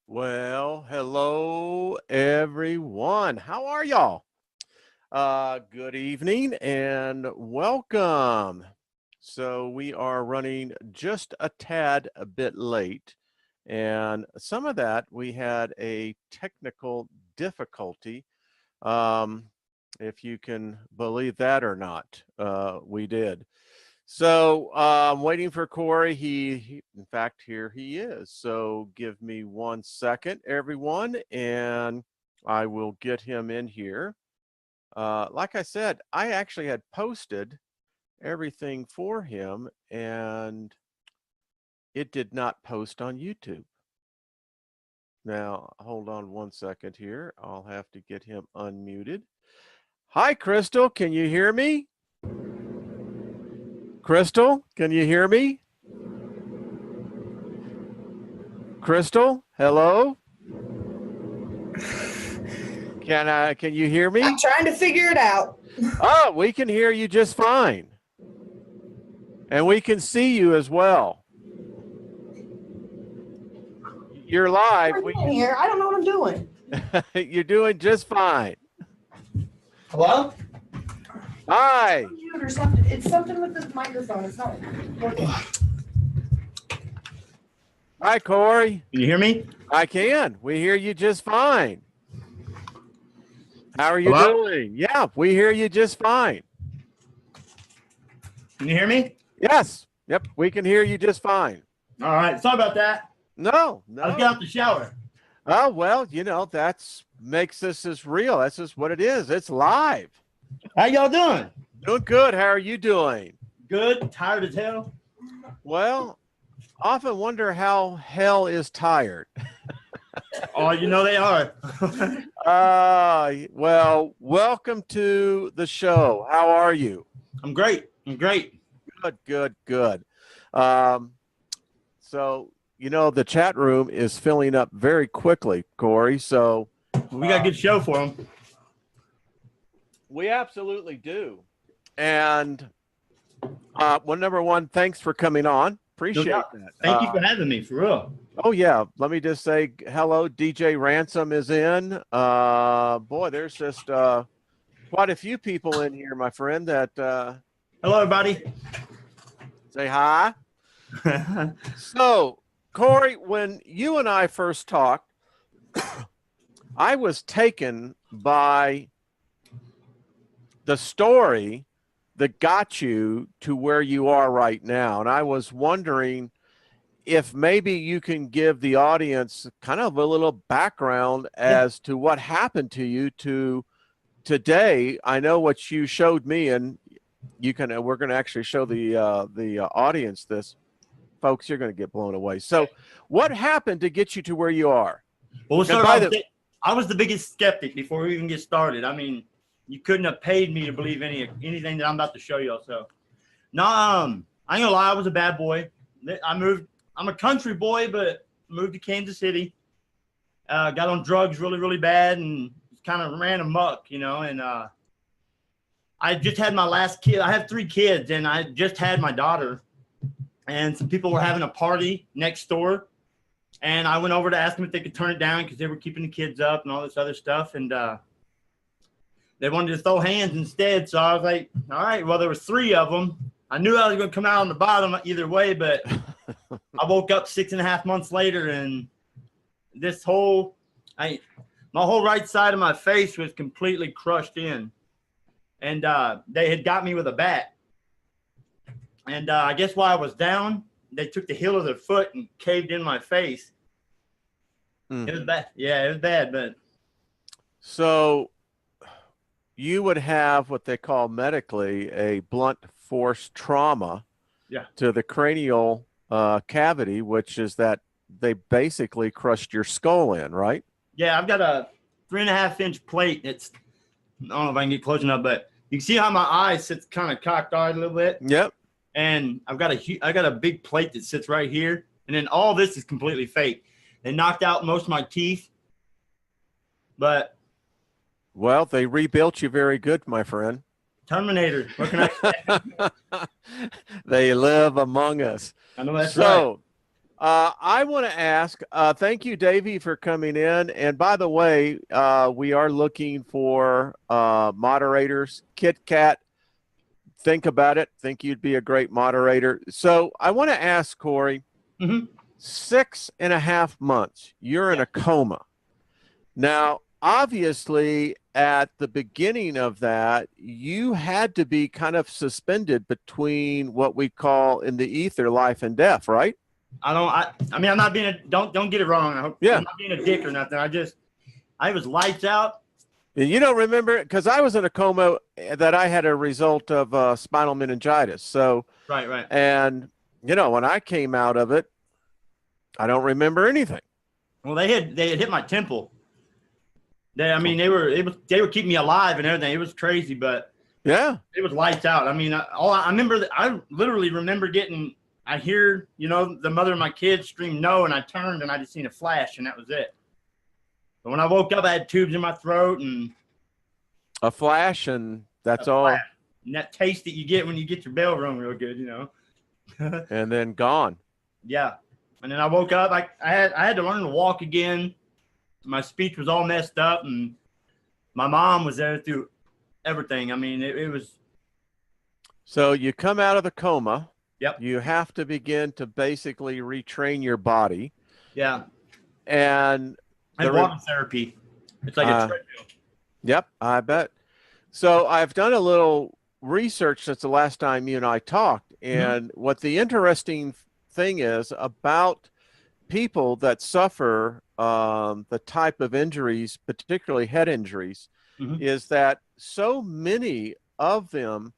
Well, hello everyone. How are y'all? Good evening and welcome. So we are running just a tad a bit late, and some of that we had a technical difficulty. Um, if you can believe that or not, we did. So I'm waiting for Corey. In fact, here he is. So give me 1 second, everyone, and I will get him in here. Like I said, I actually had posted everything for him, and it did not post on YouTube. Now, hold on 1 second here. I'll have to get him unmuted. Hi, Crystal. Can you hear me? Crystal, can you hear me? Crystal, hello? Can you hear me? I'm trying to figure it out. Oh, we can hear you just fine. And we can see you as well. You're live. Here. I don't know what I'm doing. You're doing just fine. Hello? Hi. Or something. It's something with the microphone. It's not working. Hi, Corey. Can you hear me? I can. We hear you just fine. How are you doing? Yeah, we hear you just fine. Can you hear me? Yes. Yep, we can hear you just fine. All right. Sorry about that. No. I was getting out the shower. Oh, well, that's makes this as real. That's just what it is. It's live. How y'all doing? Doing good. How are you doing? Good. Tired as hell. Well, often wonder how hell is tired. Oh, you know they are. Well, welcome to the show. How are you? I'm great. I'm great. Good. So, the chat room is filling up very quickly, Corey. So We got a good show for them. we absolutely do. And number one, thanks for coming on. Appreciate that. Thank you for having me, for real. Oh, yeah. Let me just say hello. DJ Ransom is in. Boy, there's just quite a few people in here, my friend, that Hello, everybody. say hi. So, Corey, when you and I first talked, I was taken by the story that got you to where you are right now. And I was wondering if maybe you can give the audience kind of a little background as to what happened to you to today. I know what you showed me, and we're going to actually show the audience this. Folks, you're going to get blown away. So what happened to get you to where you are? Well, I was the biggest skeptic before we even get started. I mean, you couldn't have paid me to believe anything that I'm about to show y'all. So, no, I ain't gonna lie, I was a bad boy. I'm a country boy, but moved to Kansas City. Got on drugs really, really bad and kind of ran amok, and I just had my last kid. I have 3 kids, and I just had my daughter. And some people were having a party next door. And I went over to ask them if they could turn it down because they were keeping the kids up and all this other stuff. And they wanted to throw hands instead. So I was like, all right, well, there was 3 of them. I knew I was going to come out on the bottom either way, but I woke up 6.5 months later, and my whole right side of my face was completely crushed in. And they had got me with a bat. And I guess while I was down, they took the heel of their foot and caved in my face. It was bad. Yeah, it was bad. But so you would have what they call medically a blunt force trauma to the cranial cavity, which is that they basically crushed your skull in, right? Yeah, I've got a 3.5-inch plate. I don't know if I can get close enough, but you can see how my eye sits kind of cocked out a little bit. Yep. And I got a big plate that sits right here, and then all this is completely fake. They knocked out most of my teeth, but they rebuilt you very good, my friend. Terminator. What can I say? They live among us. I know that's right. I want to ask, thank you, Davey, for coming in. And by the way, we are looking for moderators. Kit Kat, think about it. Think you'd be a great moderator. So I want to ask Corey, 6.5 months, you're in a coma. Now, obviously, at the beginning of that, you had to be kind of suspended between what we call in the ether life and death, right? I mean, I'm not being don't get it wrong. I'm not being a dick or nothing. I was lights out. And you don't remember, because I was in a coma that I had a result of spinal meningitis. So, right. And, when I came out of it, I don't remember anything. Well, they had hit my temple. They were keeping me alive and everything. It was crazy, but yeah, it was lights out. I mean, I literally remember I hear, the mother of my kids scream no, and I turned and I just seen a flash, and that was it. But when I woke up, I had tubes in my throat and a flash, and that's all. Flash. And that taste that you get when you get your bell rung real good, and then gone. Yeah. And then I woke up. I had to learn to walk again. My speech was all messed up, and my mom was there through everything. I mean, it was. So you come out of the coma. Yep. You have to begin to basically retrain your body. Yeah. And water therapy. It's like a treadmill. Yep, I bet. So I've done a little research since the last time you and I talked. And what the interesting thing is about people that suffer the type of injuries, particularly head injuries, is that so many of them,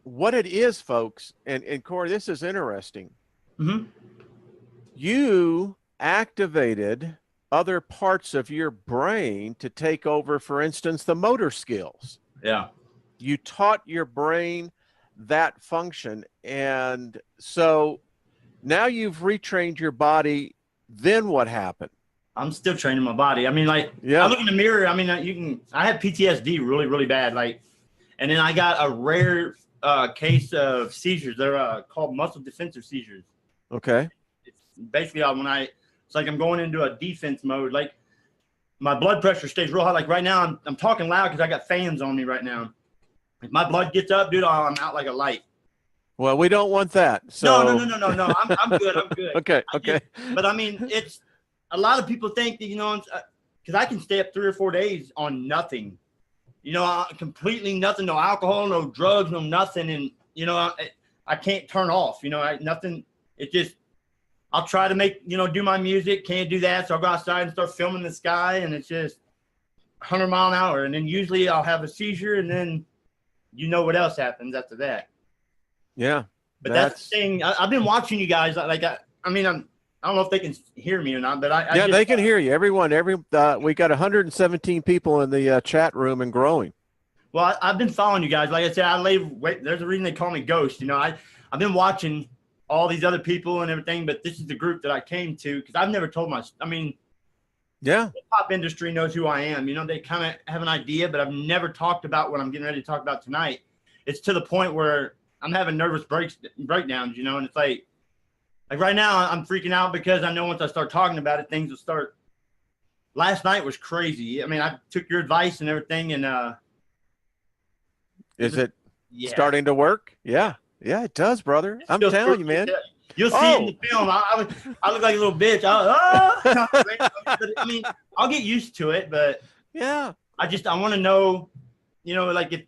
what it is, folks, and Corey, this is interesting. You activated other parts of your brain to take over, for instance, the motor skills. Yeah. You taught your brain that function. And so now you've retrained your body. Then what happened? I'm still training my body. I mean, I look in the mirror. I mean, I have PTSD really, really bad. And then I got a rare case of seizures. They're called muscle defensive seizures. Okay. It's basically it's like I'm going into a defense mode. Like my blood pressure stays real high. Like right now, I'm talking loud because I got fans on me right now. If my blood gets up, dude, I'm out like a light. Well, we don't want that. So no. I'm good. I'm good. Okay. But I mean, it's a lot of people think that, because I can stay up 3 or 4 days on nothing, completely nothing, no alcohol, no drugs, no nothing. And, I can't turn off, nothing. It just, I'll try to do my music. Can't do that. So I'll go outside and start filming the sky, and it's just 100 mile an hour. And then usually I'll have a seizure, and then what else happens after that. Yeah. But that's the thing. I've been watching you guys. I don't know if they can hear me or not, but they can hear you. Everyone, we got 117 people in the chat room and growing. Well, I've been following you guys. Like I said, there's a reason they call me Ghost. I've been watching all these other people and everything, but this is the group that I came to because I've never told the hip-hop industry knows who I am. They kind of have an idea, but I've never talked about what I'm getting ready to talk about tonight. It's to the point where I'm having nervous breakdowns, and it's like right now I'm freaking out because I know once I start talking about it, things will start. Last night was crazy. I mean, I took your advice and everything, and is it starting to work? Yeah, it does, brother. I'm telling you, man. You'll see it in the film. I look like a little bitch. I mean, I'll get used to it, but yeah, I want to know, like if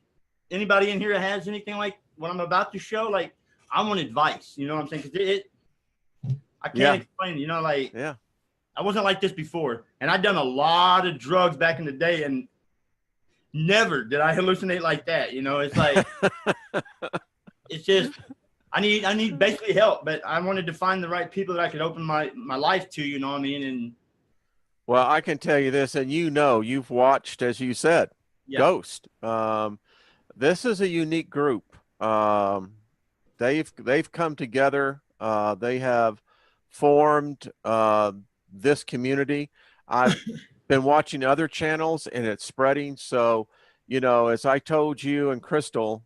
anybody in here has anything like what I'm about to show, like I want advice. You know what I'm saying? Because I can't explain. I wasn't like this before, and I'd done a lot of drugs back in the day, and never did I hallucinate like that. It's like it's just. I need basically help, but I wanted to find the right people that I could open my life to, you know what I mean? And well, I can tell you this, and you've watched, as you said, Ghost. This is a unique group. They've come together. They have formed this community. I've been watching other channels, and it's spreading. So, as I told you and Crystal,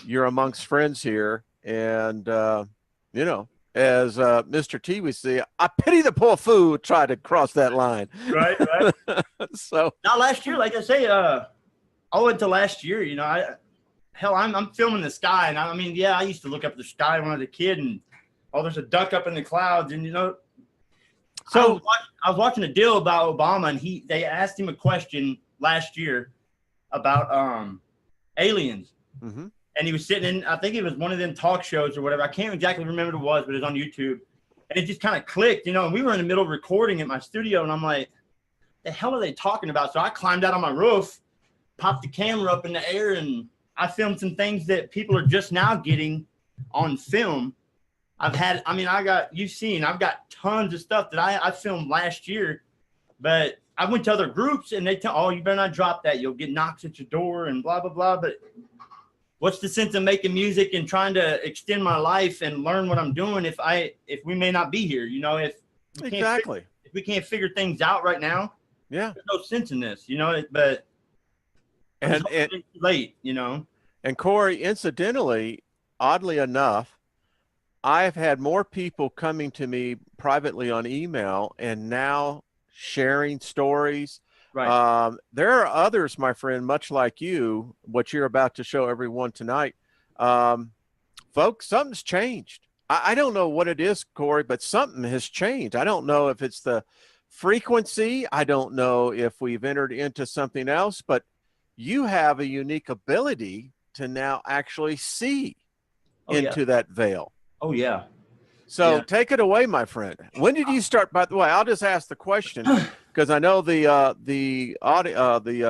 you're amongst friends here. And You know, as Mr. T would say, I pity the poor fool who tried to cross that line. Right. So Not last year, like I say, I went to last year. You know, I'm filming the sky, and I mean, yeah, I used to look up at the sky when I was a kid, and there's a duck up in the clouds, and you know. So I was watching a deal about Obama, and they asked him a question last year about aliens. Mm-hmm. And he was sitting in, I think it was one of them talk shows or whatever. I can't exactly remember what it was, but it was on YouTube. And it just kind of clicked, you know, and we were in the middle of recording at my studio, and I'm like, the hell are they talking about? So I climbed out on my roof, popped the camera up in the air, and I filmed some things that people are just now getting on film. I've got tons of stuff that I filmed last year, but I went to other groups and they tell, oh, you better not drop that. You'll get knocks at your door and blah, blah, blah. But what's the sense of making music and trying to extend my life and learn what I'm doing if we may not be here, you know, if we can't figure things out right now, yeah, there's no sense in this, you know, but it's too late, you know. And Corey, incidentally, oddly enough, I've had more people coming to me privately on email and now sharing stories. Right. There are others, my friend, much like you, what you're about to show everyone tonight. Folks, something's changed. I don't know what it is, Corey, but something has changed. I don't know if it's the frequency. I don't know if we've entered into something else, but you have a unique ability to now actually see into that veil. Oh, yeah. So take it away, my friend. When did you start? By the way, I'll just ask the question because I know the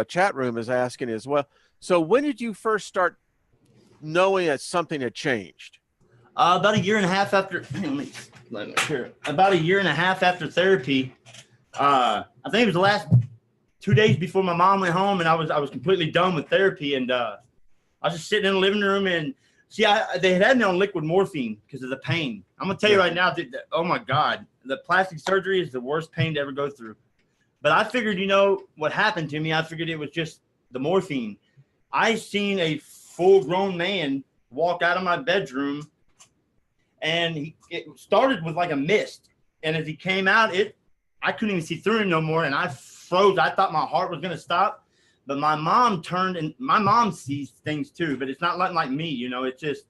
chat room is asking as well. So when did you first start knowing that something had changed? About a year and a half after. About a year and a half after therapy. I think it was the last 2 days before my mom went home, and I was completely done with therapy, and I was just sitting in the living room and. See, they had me on liquid morphine because of the pain. I'm going to tell you right now, oh, my God, the plastic surgery is the worst pain to ever go through. But I figured, you know, what happened to me, I figured it was just the morphine. I seen a full-grown man walk out of my bedroom, and it started with like a mist. And as he came out, I couldn't even see through him no more, and I froze. I thought my heart was going to stop. But my mom turned, and my mom sees things too, but it's not like me, you know, it's just,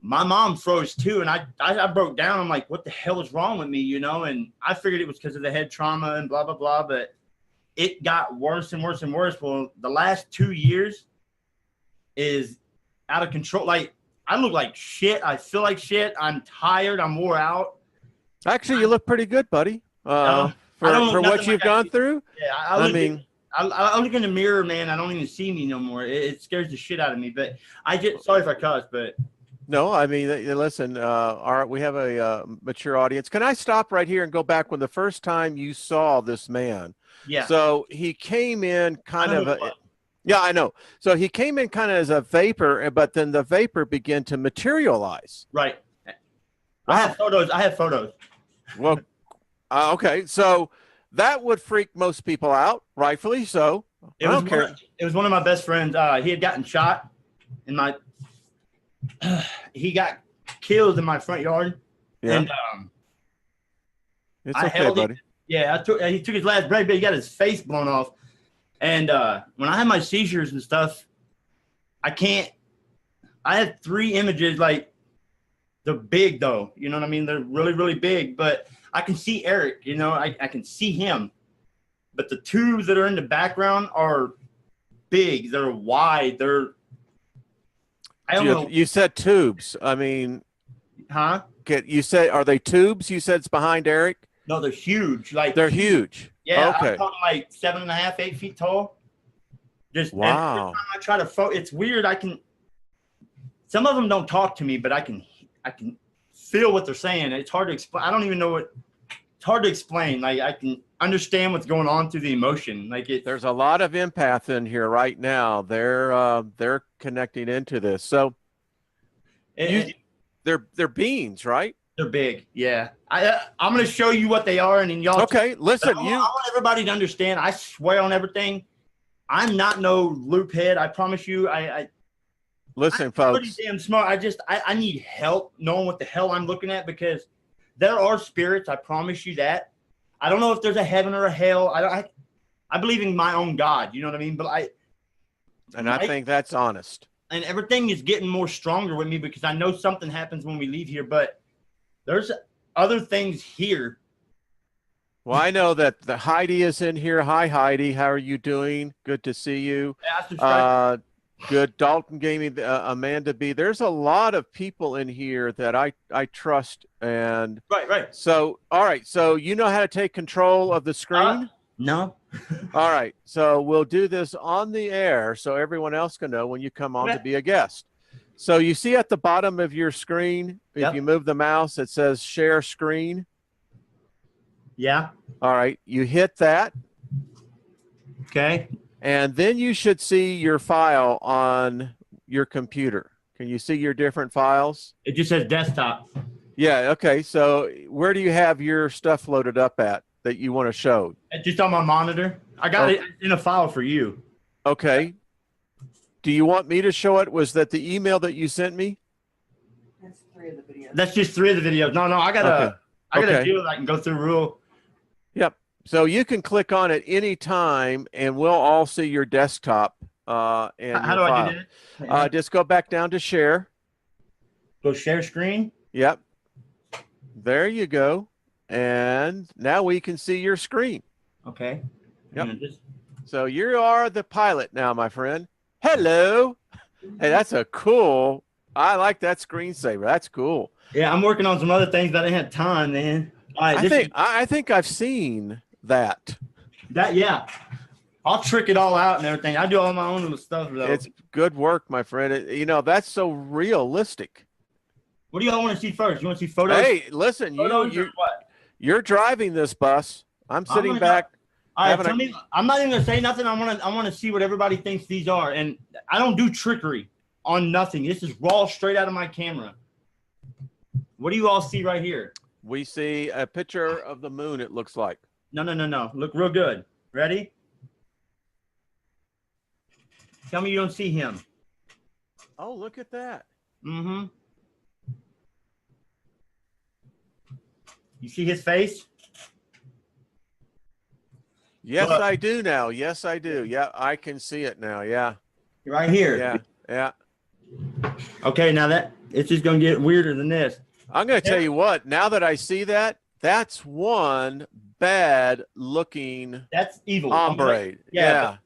my mom froze too. And I broke down. I'm like, what the hell is wrong with me? You know? And I figured it was because of the head trauma and blah, blah, blah. But it got worse and worse and worse. Well, the last 2 years is out of control. Like, I look like shit. I feel like shit. I'm tired. I'm wore out. Actually, you look pretty good, buddy. For what you've gone through. Yeah. I look in the mirror, man. I don't even see me no more. It scares the shit out of me. But sorry if I cuss, but. No, I mean, listen, we have a mature audience. Can I stop right here and go back when the first time you saw this man? Yeah. So he came in yeah, I know. So he came in kind of as a vapor, but then the vapor began to materialize. Right. Wow. I have photos. Well, okay. So that would freak most people out, rightfully so. It was one of my best friends. He had gotten shot in he got killed in my front yard. Yeah. And it's okay, buddy. He took his last breath, but he got his face blown off. And when I had my seizures and stuff, I have 3 images, like, they're big though. You know what I mean? They're really, really big, but I can see Eric, you know, I can see him, but the 2 that are in the background are big. They're wide. I don't know. You said tubes. I mean, huh? You said, are they tubes? You said it's behind Eric? No, they're huge. Like they're huge. Yeah. Okay. I'm talking like 7.5, 8 feet tall. Wow. Every time I try to it's weird. Some of them don't talk to me, but I can feel what they're saying. It's hard to explain. I don't even know it's hard to explain. Like, I can understand what's going on through the emotion. Like, there's a lot of empath in here right now. They're connecting into this. So they're beings, right? They're big. Yeah. I'm going to show you what they are. And then y'all. Okay. Listen, I want everybody to understand. I swear on everything. I'm not no loop head. I promise you. Listen, I'm folks. pretty damn smart. I need help knowing what the hell I'm looking at, because there are spirits. I promise you that. I don't know if there's a heaven or a hell. I believe in my own God. You know what I mean? But I think that's honest. And everything is getting more stronger with me, because I know something happens when we leave here. But there's other things here. Well, I know that the Heidi is in here. Hi, Heidi. How are you doing? Good to see you. Good. Dalton gave me Amanda B. There's a lot of people in here that I trust. And right. So, all right. So you know how to take control of the screen? No. All right. So we'll do this on the air so everyone else can know when you come on to be a guest. So you see at the bottom of your screen, if you move the mouse, it says share screen. Yeah. All right. You hit that. Okay. And then you should see your file on your computer. Can you see your different files? It just says desktop. Yeah. Okay. So where do you have your stuff loaded up at that you want to show? It's just on my monitor. I got it in a file for you. Okay. Do you want me to show it? Was that the email that you sent me? That's 3 of the videos. That's just 3 of the videos. No, I got a deal that I can go through real. Yep. So you can click on it anytime and we'll all see your desktop. And how do I do that? Just go back down to share. Go share screen. Yep. There you go. And now we can see your screen. Okay. Yep. So you are the pilot now, my friend. Hello. Hey, that's a cool. I like that screensaver. That's cool. Yeah, I'm working on some other things, but I didn't have time, man. All right, I think I've seen that. Yeah. I'll trick it all out and everything. I do all my own little stuff, though. It's good work, my friend. You know, that's so realistic. What do y'all want to see first? You want to see photos? Hey, listen, you're driving this bus. I'm sitting back. All right, tell me. I'm not even gonna say nothing. I want to see what everybody thinks these are, and I don't do trickery on nothing. This is raw, straight out of my camera. What do you all see right here? We see a picture of the moon. It looks like. No. Look real good. Ready? Tell me you don't see him. Oh, look at that. Mm-hmm. You see his face? Yes, I do now. Yes, I do. Yeah, I can see it now. Yeah. Right here. Yeah. Okay, now it's just going to get weirder than this. I'm going to tell you what, now that I see that, that's one bad looking. That's evil. Hombre. Yeah.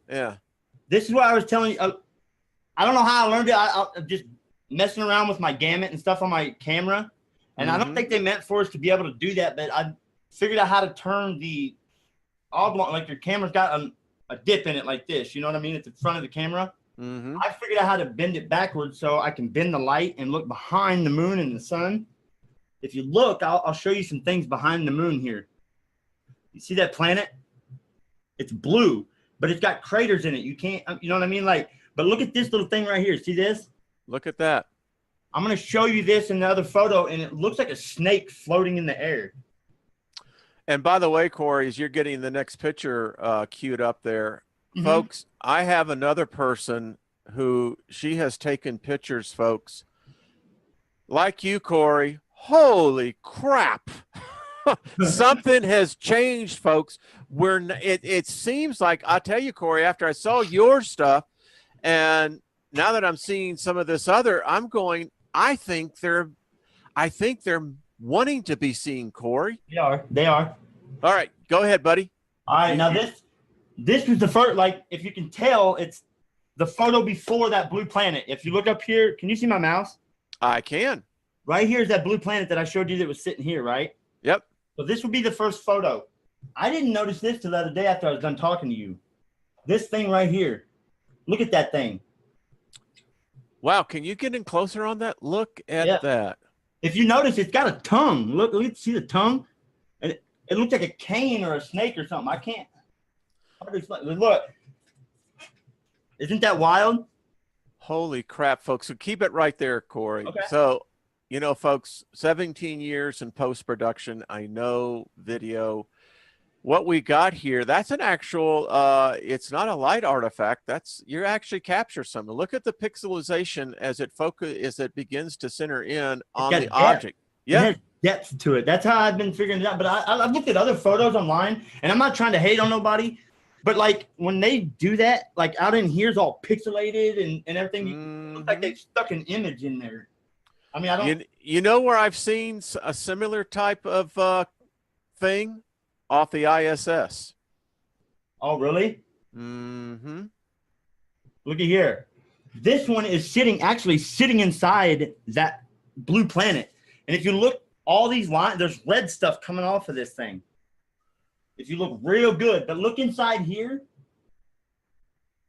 This is what I was telling you. I don't know how I learned it. I'm just messing around with my gamut and stuff on my camera. And I don't think they meant for us to be able to do that, but I figured out how to turn the oblong, like your camera's got a dip in it like this. You know what I mean? At the front of the camera. I figured out how to bend it backwards so I can bend the light and look behind the moon and the sun. If you look, I'll show you some things behind the moon here. You see that planet? It's blue, but it's got craters in it. You can't, you know what I mean? Like, but look at this little thing right here. See this? Look at that. I'm going to show you this in the other photo, and it looks like a snake floating in the air. And by the way, Corey, as you're getting the next picture queued up there, folks, I have another person who she has taken pictures, folks. Like you, Corey. Holy crap. Something has changed, folks. It seems like, I'll tell you, Corey, after I saw your stuff, and now that I'm seeing some of this other, I'm going, I think they're wanting to be seen, Corey. They are. All right, go ahead, buddy. All right, now this was the first, like, if you can tell, it's the photo before that blue planet. If you look up here, can you see my mouse? I can. Right here is that blue planet that I showed you that was sitting here, right? Yep. So this would be the first photo. I didn't notice this till the other day after I was done talking to you. This thing right here. Look at that thing. Wow, can you get in closer on that? Look at that. If you notice, it's got a tongue. Look, see the tongue? And it looks like a cane or a snake or something. I can't. Look. Isn't that wild? Holy crap, folks. So keep it right there, Corey. Okay. So, you know, folks, 17 years in post-production. I know video. what we got here, that's an actual, it's not a light artifact. That's, you actually capture something. Look at the pixelization as it begins to center in on the object. Yeah. It has depth to it. That's how I've been figuring it out. But I've looked at other photos online, and I'm not trying to hate on nobody, but like when they do that, like out in here's all pixelated and everything, it looks like they stuck an image in there. I mean, I don't. You know where I've seen a similar type of thing? Off the ISS. Oh, really? Mm-hmm. Look at here. This one is actually sitting inside that blue planet. And if you look, all these lines, there's red stuff coming off of this thing. If you look real good, but look inside here.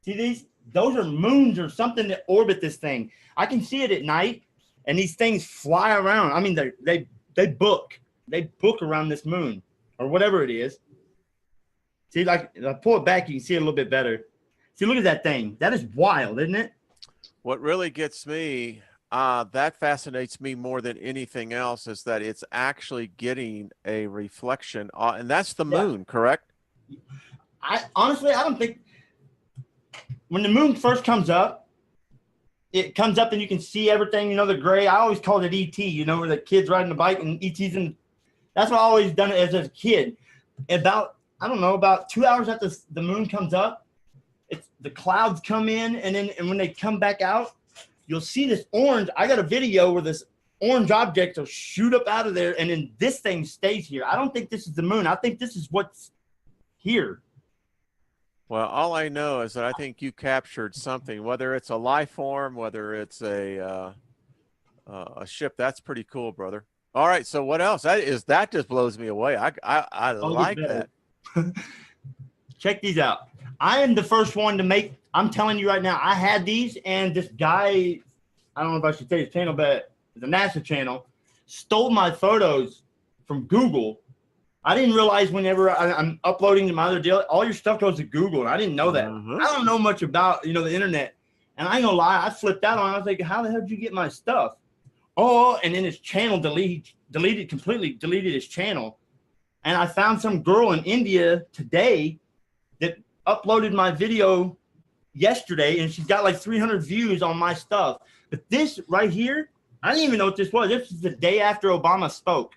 See these? Those are moons or something that orbit this thing. I can see it at night, and these things fly around. I mean, they book around this moon or whatever it is. See, like if I pull it back, you can see it a little bit better. See, look at that thing. That is wild, isn't it? What really gets me, that fascinates me more than anything else, is that it's actually getting a reflection, and that's the moon, correct? Honestly, I don't think when the moon first comes up, it comes up and you can see everything, you know, the gray. I always called it ET, you know, where the kid's riding the bike and ET's in. That's what I always done it as a kid. About 2 hours after the moon comes up, the clouds come in, and when they come back out, you'll see this orange. I got a video where this orange object will shoot up out of there, and then this thing stays here. I don't think this is the moon. I think this is what's here. Well, all I know is that I think you captured something, whether it's a life form, whether it's a ship. That's pretty cool, brother. All right, so what else? That just blows me away. I like that. Check these out. I am the first one to make. I'm telling you right now, I had these, and this guy, I don't know if I should say his channel, but the NASA channel, stole my photos from Google. I didn't realize whenever I'm uploading to my other deal, all your stuff goes to Google, and I didn't know that. I don't know much about, you know, the internet, and I ain't gonna lie, I flipped out on it. I was like, how the hell did you get my stuff? Oh, and then his channel completely deleted his channel, and I found some girl in India today that uploaded my video yesterday, and she's got like 300 views on my stuff. But this right here, I didn't even know what this was. This is the day after Obama spoke.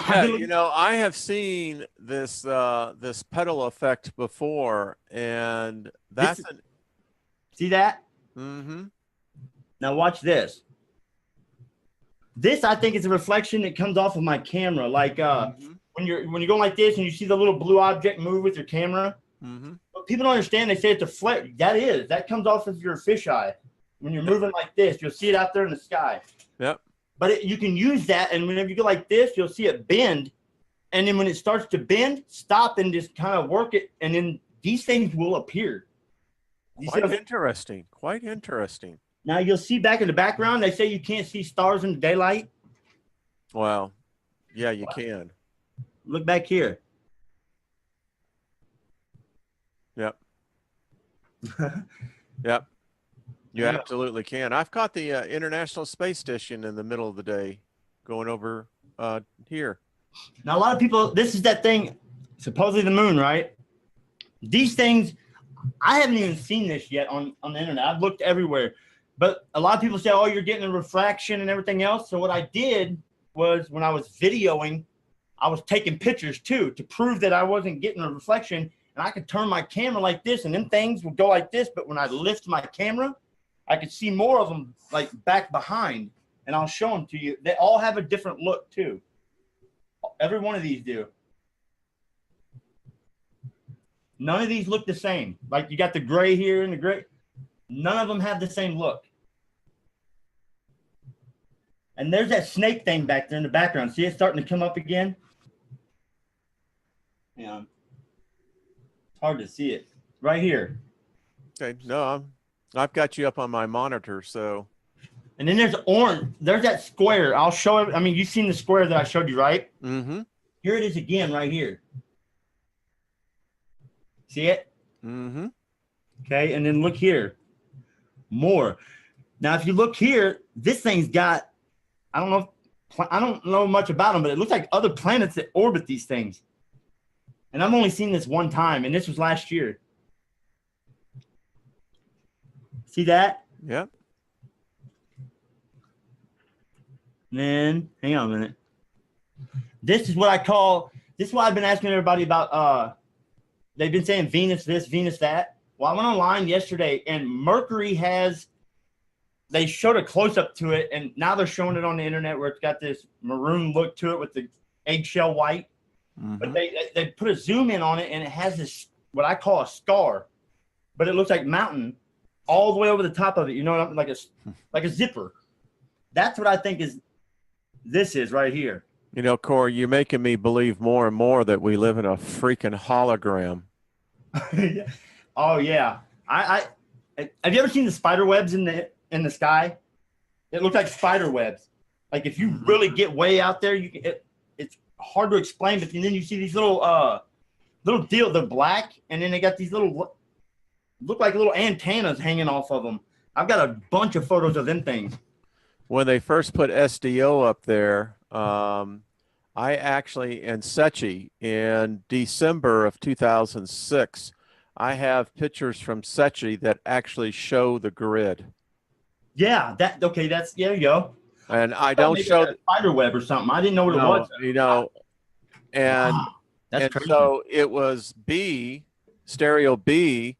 Yeah, you know, I have seen this this pedal effect before, and that's see that? Mm-hmm. Now watch this. This I think is a reflection that comes off of my camera. Like when you're going like this and you see the little blue object move with your camera. But people don't understand. They say it's a flare. That comes off of your fisheye. When you're moving like this, you'll see it out there in the sky. Yep. But you can use that, and whenever you go like this, you'll see it bend. And then when it starts to bend, stop and just kind of work it, and then these things will appear. Quite interesting. Quite interesting. Now you'll see back in the background, they say you can't see stars in the daylight. Well, yeah, you can. Look back here. Yep. Yep. You absolutely can. I've caught the International Space Station in the middle of the day going over here. Now, a lot of people, this is that thing, supposedly the moon, right? These things, I haven't even seen this yet on the internet. I've looked everywhere. But a lot of people say, oh, you're getting a refraction and everything else. So what I did was when I was videoing, I was taking pictures too to prove that I wasn't getting a reflection. And I could turn my camera like this, and then things would go like this. But when I lift my camera, I could see more of them like back behind, and I'll show them to you. They all have a different look too. Every one of these do. None of these look the same. Like you got the gray here and the gray. None of them have the same look. And there's that snake thing back there in the background. See it starting to come up again? Yeah. It's hard to see it. Right here. Okay. No, I've got you up on my monitor, so. And then there's orange. There's that square. I'll show it. I mean, you've seen the square that I showed you, right? Mm-hmm. Here it is again right here. See it? Mm-hmm. Okay, and then look here. More. Now, if you look here, this thing's got, I don't know much about them, but it looks like other planets that orbit these things. And I've only seen this one time, and this was last year. See that? Yep. And then, hang on a minute. This is what I've been asking everybody about. They've been saying Venus this, Venus that. Well, I went online yesterday, and Mercury they showed a close-up to it, and now they're showing it on the internet where it's got this maroon look to it with the eggshell white. Mm-hmm. But they put a zoom in on it, and it has this, what I call a star, but it looks like mountain all the way over the top of it. You know what I mean? Like a zipper. That's what I think this is right here. You know, Corey, you're making me believe more and more that we live in a freaking hologram. Oh yeah. I have you ever seen the spider webs in the sky? It looks like spider webs. Like if you really get way out there, it's hard to explain. But then you see these little deal. They're black, and then they got these look like little antennas hanging off of them. I've got a bunch of photos of them things. When they first put SDO up there, I actually, in Secchi, in December of 2006, I have pictures from Secchi that actually show the grid. Yeah, there you go. And I don't show a spider web or something. I didn't know what it was. You know, and, wow, that's and crazy. So it was B, stereo B.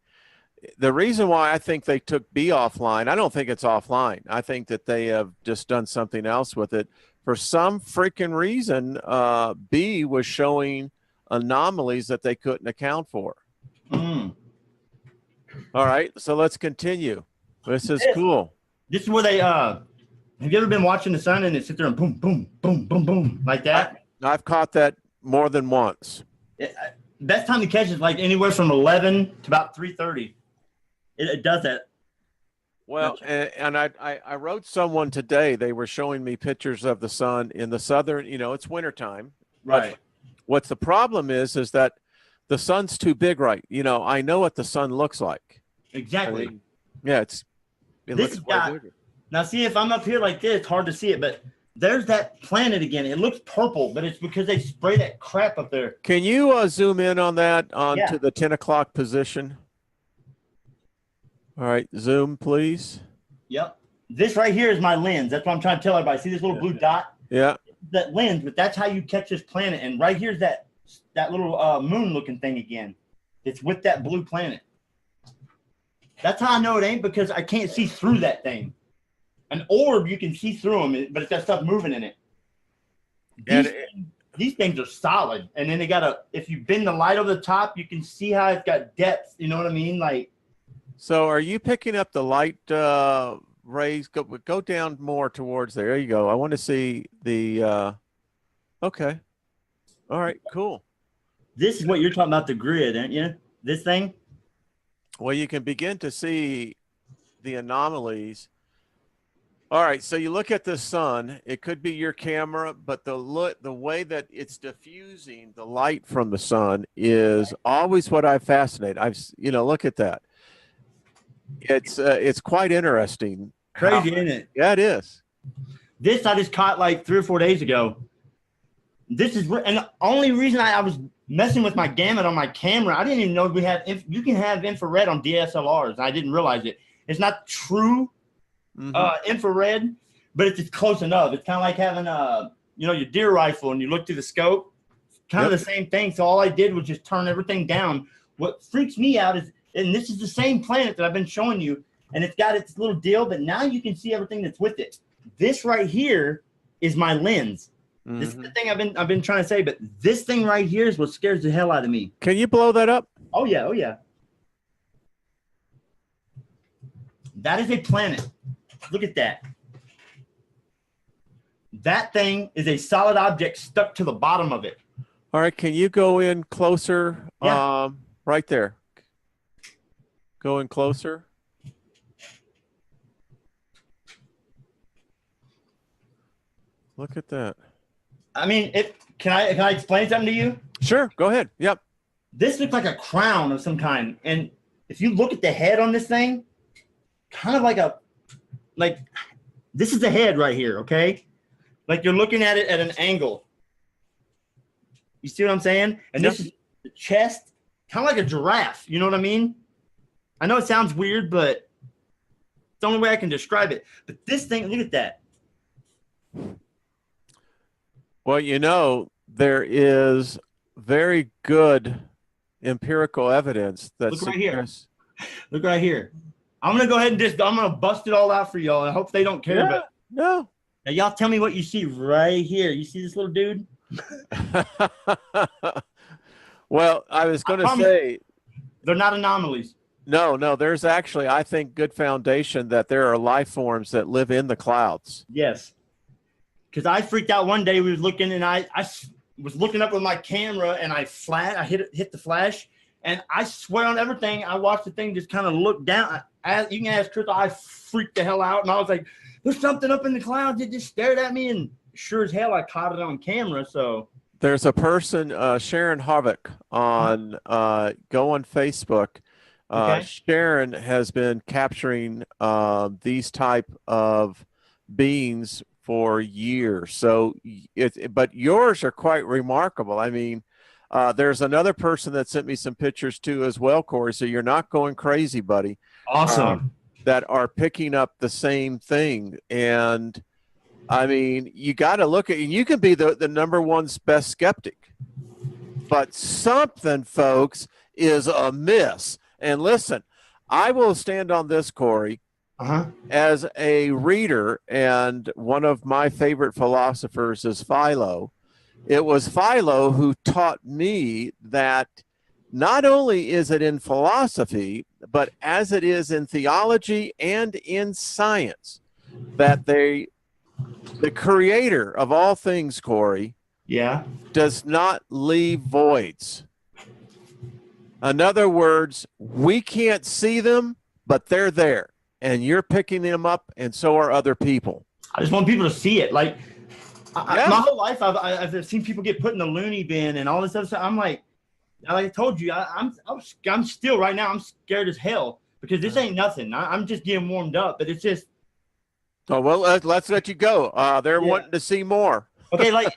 The reason why I think they took B offline, I don't think it's offline. I think that they have just done something else with it. For some freaking reason, B was showing anomalies that they couldn't account for. Mm. All right, so let's continue. This is cool. This is where they have you ever been watching the sun and it sits there and boom, boom, boom, boom, boom, like that? I've caught that more than once. Best time to catch is like anywhere from 11 to about 3:30. It does that. Well, and I wrote someone today. They were showing me pictures of the sun in the southern, it's wintertime. Right. What's the problem is that the sun's too big, right? I know what the sun looks like. Exactly. I mean, yeah, it looks way bigger. Now, see, if I'm up here like this, it's hard to see it, but there's that planet again. It looks purple, but it's because they spray that crap up there. Can you zoom in on that to the 10 o'clock position? All right, zoom, please. Yep. This right here is my lens. That's what I'm trying to tell everybody. See this little blue dot? Yeah. That lens, but that's how you catch this planet. And right here's that little moon-looking thing again. It's with that blue planet. That's how I know it ain't, because I can't see through that thing. An orb, you can see through them, but it's got stuff moving in it. These things are solid. And then if you bend the light over the top, you can see how it's got depth. You know what I mean? So are you picking up the light rays? Go down more towards there. There you go. I want to see the okay. All right, cool. This is what you're talking about, the grid, aren't you? This thing? Well, you can begin to see the anomalies. All right, so you look at the sun. It could be your camera, but the way that it's diffusing the light from the sun is always what I'm fascinated. Look at that. It's quite interesting. Crazy, isn't it? Yeah, it is. This I just caught like 3 or 4 days ago. This is, and the only reason I was messing with my gamut on my camera, I didn't even know you can have infrared on DSLRs. I didn't realize it. It's not true infrared, but it's close enough. It's kind of like having your deer rifle and you look through the scope. Kind of the same thing. So all I did was just turn everything down. What freaks me out is, and this is the same planet that I've been showing you, and it's got its little deal, but now you can see everything that's with it. This right here is my lens. Mm-hmm. This is the thing I've been trying to say, but this thing right here is what scares the hell out of me. Can you blow that up? Oh yeah. That is a planet. Look at that. That thing is a solid object stuck to the bottom of it. All right, can you go in closer? Yeah. Right there. Go in closer. Look at that. I mean, can I explain something to you? Sure, go ahead. Yep. This looks like a crown of some kind. And if you look at the head on this thing, kind of like this is the head right here, okay? Like you're looking at it at an angle. You see what I'm saying? And the chest, kind of like a giraffe. You know what I mean? I know it sounds weird, but it's the only way I can describe it. But this thing, look at that. Well, you know, there is very good empirical evidence that Look right here. suggests. Look right here. I'm gonna go ahead and I'm gonna bust it all out for y'all. I hope they don't care, Yeah, but no. now y'all tell me what you see right here. You see this little dude? Well, I was going to say, they're not anomalies. no, there's actually, I think, good foundation that there are life forms that live in the clouds. Yes. Because I freaked out one day. We was looking, and I was looking up with my camera, and I hit the flash, and I swear on everything, I watched the thing just kind of look down. You can ask Chris, I freaked the hell out, and I was like, there's something up in the clouds. It just stared at me, and sure as hell, I caught it on camera. So There's a person, Sharon Harvick, on go on Facebook. Okay. Sharon has been capturing these type of beings for years. So but yours are quite remarkable. I mean, there's another person that sent me some pictures too as well, Corey. So you're not going crazy, buddy. awesome. That are picking up the same thing. And I mean, you got to look at, and you can be the number one best skeptic, but something, folks, is amiss. And listen, I will stand on this, Corey, as a reader, and one of my favorite philosophers is Philo. It was Philo who taught me that not only is it in philosophy, but as it is in theology and in science, that the creator of all things, Corey, does not leave voids. In other words, we can't see them, but they're there, and you're picking them up, and so are other people. I just want people to see it. Like, my whole life, I've seen people get put in the loony bin and all this other stuff. I'm like I told you, I'm still right now. I'm scared as hell because this ain't nothing. I'm just getting warmed up, but it's just. Oh well, let's let you go. They're wanting to see more. Okay, like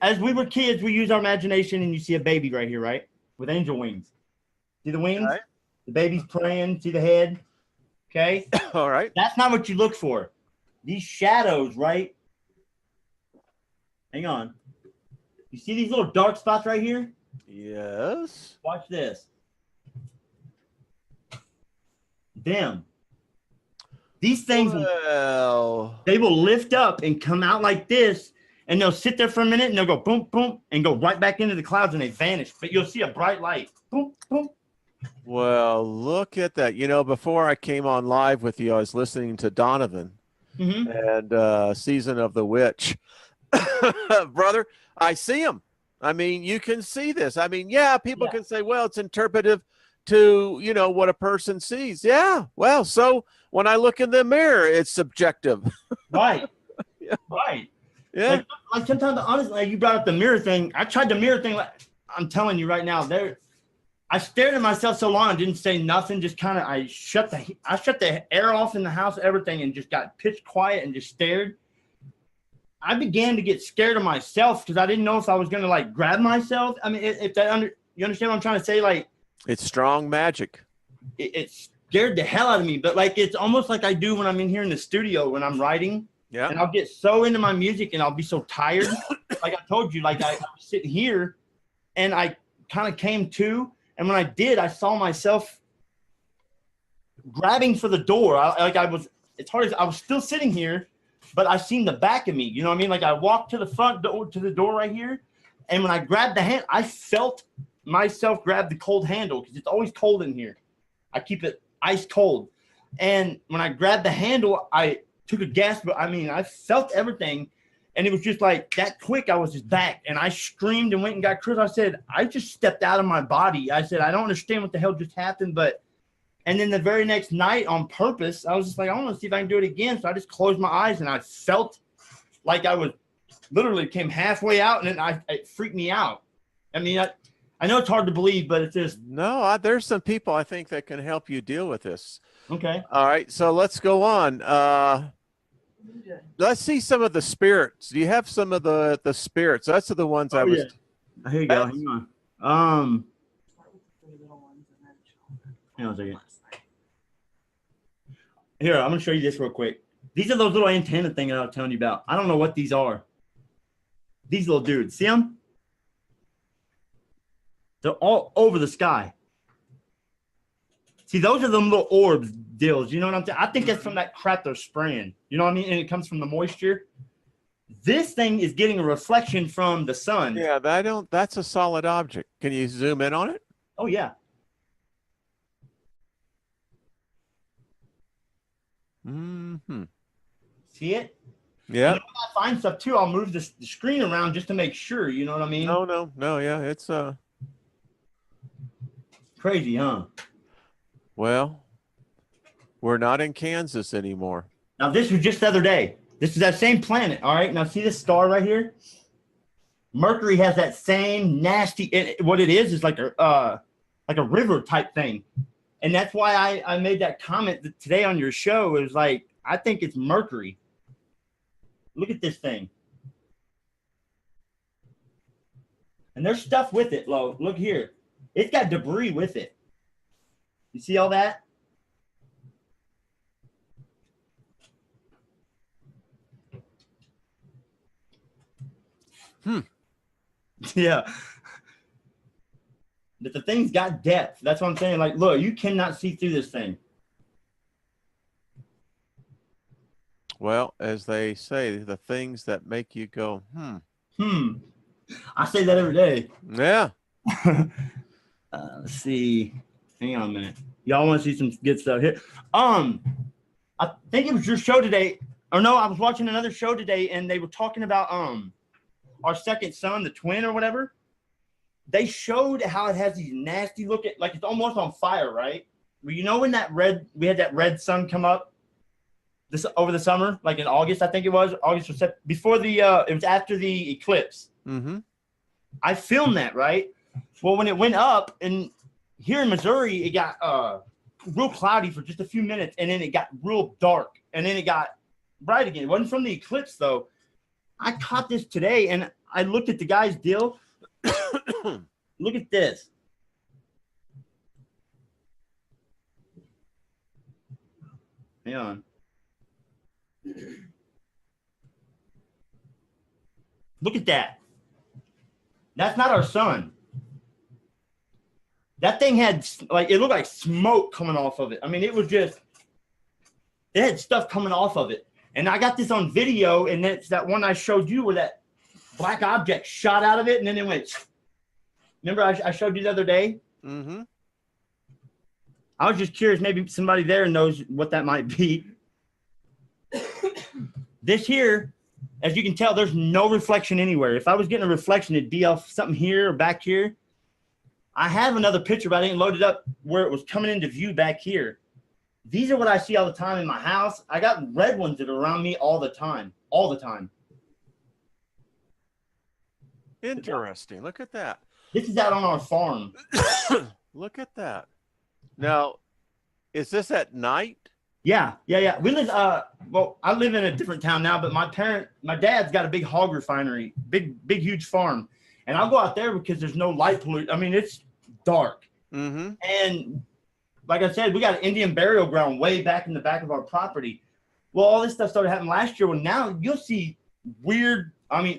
as we were kids, we use our imagination, and you see a baby right here, right, with angel wings. See the wings? Right. The baby's praying. See the head? Okay. All right. That's not what you look for. These shadows, right? Hang on. You see these little dark spots right here? Yes. Watch this. Them. These things, they will lift up and come out like this, and they'll sit there for a minute, and they'll go boom, boom, and go right back into the clouds, and they vanish. But you'll see a bright light. Boom, boom. Well, look at that. You know, before I came on live with you, I was listening to Donovan and Season of the Witch. Brother, I see him. I mean, you can see this. I mean, yeah, people can say, well, it's interpretive to, you know, what a person sees. Yeah, well, so when I look in the mirror, it's subjective. Right. Right. Yeah. Like sometimes, honestly, like you brought up the mirror thing. I tried the mirror thing. Like, I'm telling you right now, I stared at myself so long, I didn't say nothing. Just kind of, I shut the air off in the house, everything, and just got pitch quiet and just stared. I began to get scared of myself because I didn't know if I was going to like grab myself. I mean, you understand what I'm trying to say? Like, it's strong magic. It scared the hell out of me, but like, it's almost like I do when I'm in here in the studio, when I'm writing. Yeah. And I'll get so into my music and I'll be so tired. Like I told you, like I was sitting here and I kind of came to, and when I did, I saw myself grabbing for the door. I was still sitting here, but I seen the back of me. You know what I mean? Like I walked to the front door, to the door right here. And when I grabbed the hand, I felt myself grab the cold handle because it's always cold in here. I keep it ice cold. And when I grabbed the handle, I took a gasp, but I mean, I felt everything. And it was just like that quick. I was just back and I screamed and went and got Chris. I said, I just stepped out of my body. I said, I don't understand what the hell just happened. And then the very next night on purpose, I was just like, I want to see if I can do it again. So I just closed my eyes and I felt like I was literally came halfway out, and then it freaked me out. I mean, I know it's hard to believe, but it's just. No, there's some people I think that can help you deal with this. Okay. All right. So let's go on. Let's see some of the spirits. Do you have some of the spirits? That's the ones I was. Yeah. Here you go. Hang on. Hang on a second. Here, I'm gonna show you this real quick. These are those little antenna thing that I was telling you about. I don't know what these are. These little dudes, see them? They're all over the sky. See, those are them little orbs deals. You know what I'm saying? I think that's from that crap they're spraying. You know what I mean? And it comes from the moisture. This thing is getting a reflection from the sun. Yeah, that's a solid object. Can you zoom in on it? Oh, yeah. Mm-hmm. See it? Yeah. When I find stuff too, I'll move the screen around just to make sure. You know what I mean? No. Yeah, it's crazy, huh? Well, we're not in Kansas anymore. Now, this was just the other day. This is that same planet, all right? Now, see this star right here? Mercury has that same nasty, what it is like a river type thing. And that's why I made that comment today on your show. It was like, I think it's Mercury. Look at this thing. And there's stuff with it, Lo. Look here. It's got debris with it. You see all that? Yeah. But the thing's got depth. That's what I'm saying. Like, look, you cannot see through this thing. Well, as they say, the things that make you go, I say that every day. Yeah. Let's see. Hang on a minute. Y'all want to see some good stuff here? I think it was your show today. Or no, I was watching another show today, and they were talking about our second son, the twin or whatever. They showed how it has these nasty looking, like it's almost on fire, right? Well, you know when we had that red sun come up over the summer, like in August, I think it was August or September, before it was after the eclipse. Mm-hmm. I filmed that, right? Well, when it went up, and here in Missouri, it got real cloudy for just a few minutes, and then it got real dark, and then it got bright again. It wasn't from the eclipse, though. I caught this today, and I looked at the guy's deal. Look at this. Hang on. Look at that. That's not our sun. That thing had, like, it looked like smoke coming off of it. I mean, it was just, it had stuff coming off of it. And I got this on video, and it's that one I showed you where that black object shot out of it, and then it went. Remember I showed you the other day? Mm-hmm. I was just curious. Maybe somebody there knows what that might be. This here, as you can tell, there's no reflection anywhere. If I was getting a reflection, it'd be off something here or back here. I have another picture, but I didn't load it up where it was coming into view back here. These are what I see all the time in my house. I got red ones that are around me all the time. All the time. Interesting. Look at that. This is out on our farm. Look at that. Now, is this at night? Yeah. We live, well, I live in a different town now, but my dad's got a big hog refinery, big, huge farm. And I'll go out there because there's no light pollution. I mean, it's dark. Mm-hmm. And like I said, we got an Indian burial ground way back in the back of our property. Well, all this stuff started happening last year. Well, now you'll see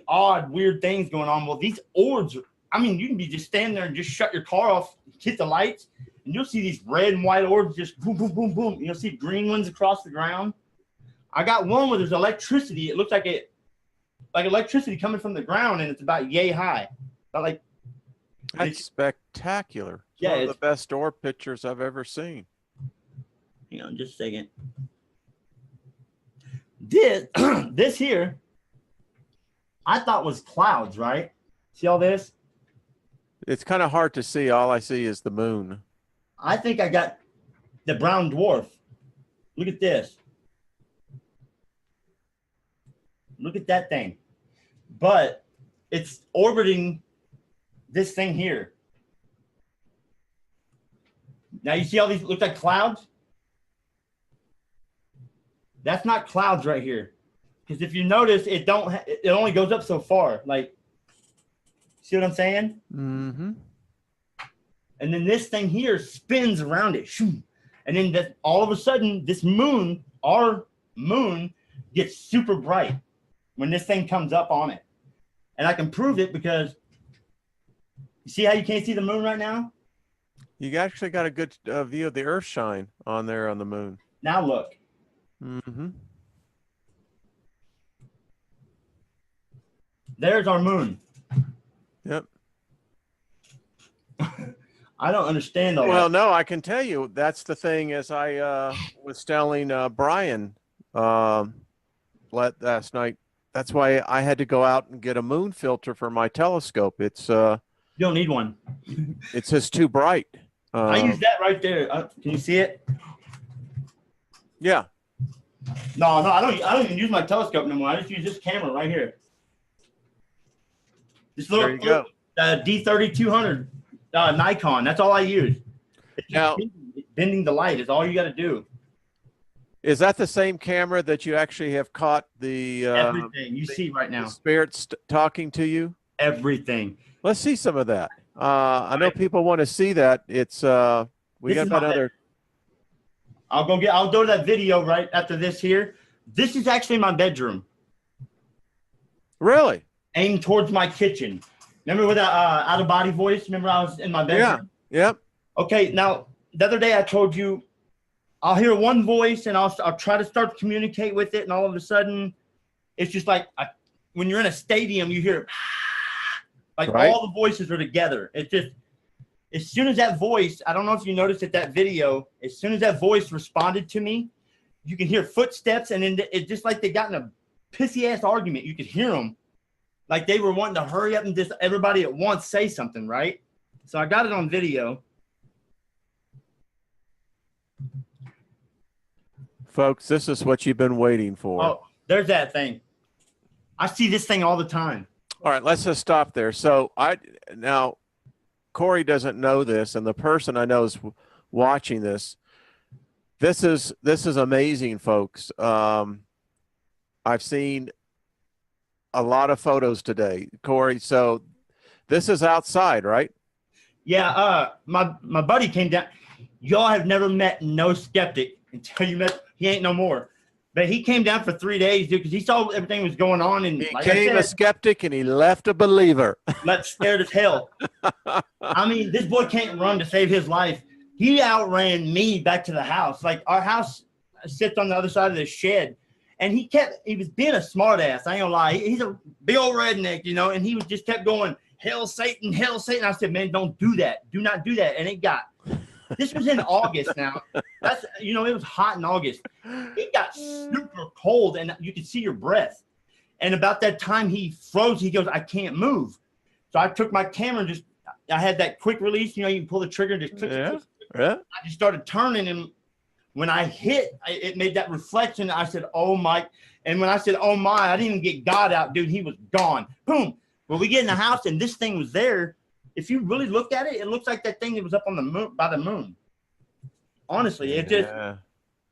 odd, weird things going on. Well, these orbs, you can be just standing there and just shut your car off, hit the lights, and you'll see these red and white orbs just boom, boom, boom, boom. You'll see green ones across the ground. I got one where there's electricity. It looks like electricity coming from the ground, and it's about yay high. That's spectacular. It's one of the best orb pictures I've ever seen. Hang on just a second. This here, I thought was clouds, right? See all this? It's kind of hard to see. All I see is the moon. I think I got the brown dwarf. Look at this. Look at that thing. But it's orbiting this thing here. Now you see all these look like clouds? That's not clouds right here. Because if you notice, it only goes up so far. Like, see what I'm saying? Mm-hmm. and then this thing here spins around it. And then all of a sudden, this moon, our moon, gets super bright when this thing comes up on it. And I can prove it because you see how you can't see the moon right now? You actually got a good view of the Earth shine on there on the moon. Now look. Mm-hmm. There's our moon. Yep. I don't understand all Well, that. no, I can tell you that's the thing. As I was telling Brian last night, that's why I had to go out and get a moon filter for my telescope. It's You don't need one. it's just too bright. I use that right there. Can you see it? Yeah. No, I don't even use my telescope no more. I just use this camera right here. This little There you go. D3200 Nikon. That's all I use. It's Now, bending the light is all you got to do. is that the same camera that you actually have caught the Everything you see right now. spirits talking to you? Everything. Let's see some of that. I know people want to see that. It's we This got is that other. I'll go to that video right after this here. This is actually my bedroom, Really? aimed towards my kitchen. Remember with that out of body voice? Remember I was in my bedroom? Yeah. Yep. Okay, now the other day I told you I'll hear one voice and I'll try to start to communicate with it, and all of a sudden it's just like when you're in a stadium, you hear like Right. all the voices are together. It's just as soon as that voice, I don't know if you noticed at that video, as soon as that voice responded to me, you can hear footsteps, and then it's just like they got in a pissy ass argument. You could hear them like they were wanting to hurry up and just everybody at once say something, right? So I got it on video. Folks, this is what you've been waiting for. Oh, there's that thing. I see this thing all the time. All right, let's just stop there. So now Corey doesn't know this, and the person I know is watching this. This is amazing, folks. I've seen a lot of photos today, Corey. So this is outside, right? Yeah, my buddy came down. Y'all have never met no skeptic until you met. He ain't no more. But he came down for 3 days, dude, because he saw everything was going on, and He like came a skeptic and he left a believer. left scared as hell. I mean, this boy can't run to save his life. He outran me back to the house. Like our house sits on the other side of the shed, and he was being a smart ass. I ain't gonna lie. He's a big old redneck, you know, and he just kept going, "Hell, Satan, hell, Satan." I said, "Man, don't do that. Do not do that." And it got. This was in August now. That's it was hot in August. It got super cold, and you could see your breath. And about that time, he froze. He goes, "I can't move." So I took my camera and I had that quick release. You know, you can pull the trigger and just click. Yeah. I just started turning, and when I hit, it made that reflection. I said, "Oh my!" And when I said, "Oh my," I didn't even get God out, dude. He was gone. Boom. Well, we get in the house, and this thing was there. If you really look at it, it looks like that thing that was up on the moon by the moon. Honestly, it just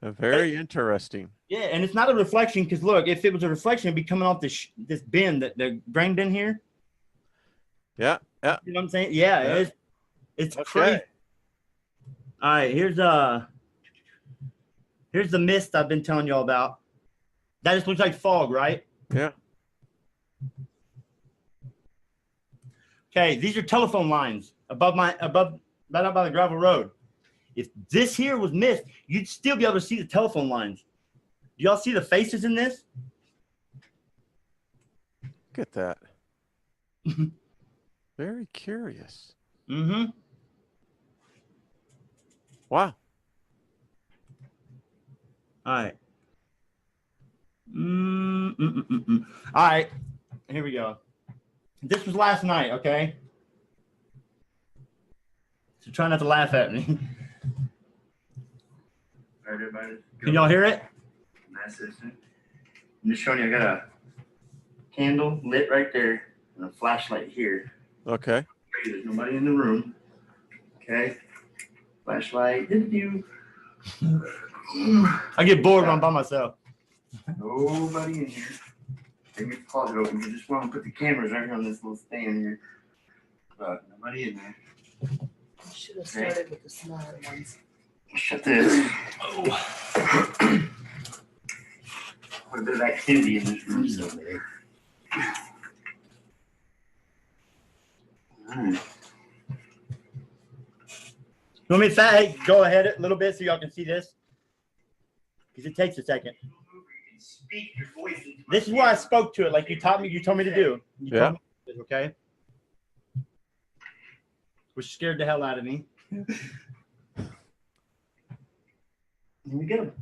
very interesting. Yeah, and it's not a reflection because look, if it was a reflection, it'd be coming off this bin, the grain bin here. Yeah. You know what I'm saying? Yeah. It's okay. crazy. All right, here's the mist I've been telling y'all about. That just looks like fog, right? Yeah. Okay, these are telephone lines above right up by the gravel road. If this here was mist, you'd still be able to see the telephone lines. Do y'all see the faces in this? Look at that. Very curious. Mm-hmm. Wow. All right. All right. Here we go. This was last night, okay? So try not to laugh at me. All right, everybody. Can y'all hear it? My assistant. I'm just showing you, I got a candle lit right there and a flashlight here. Okay. There's nobody in the room. Okay. Flashlight. I get bored when I'm by myself. Nobody in here. Take your closet open. You just want to put the cameras right here on this little stand here. But nobody in there. I should have started with the smaller ones. Shut this. Oh. What a bit of activity in this room so big. All right. You want me to say, hey, go ahead a little bit so y'all can see this? Because it takes a second. Speak your voice into This is why I spoke to it like you told me to do. You told me to do, okay? Which scared the hell out of me. Here we go.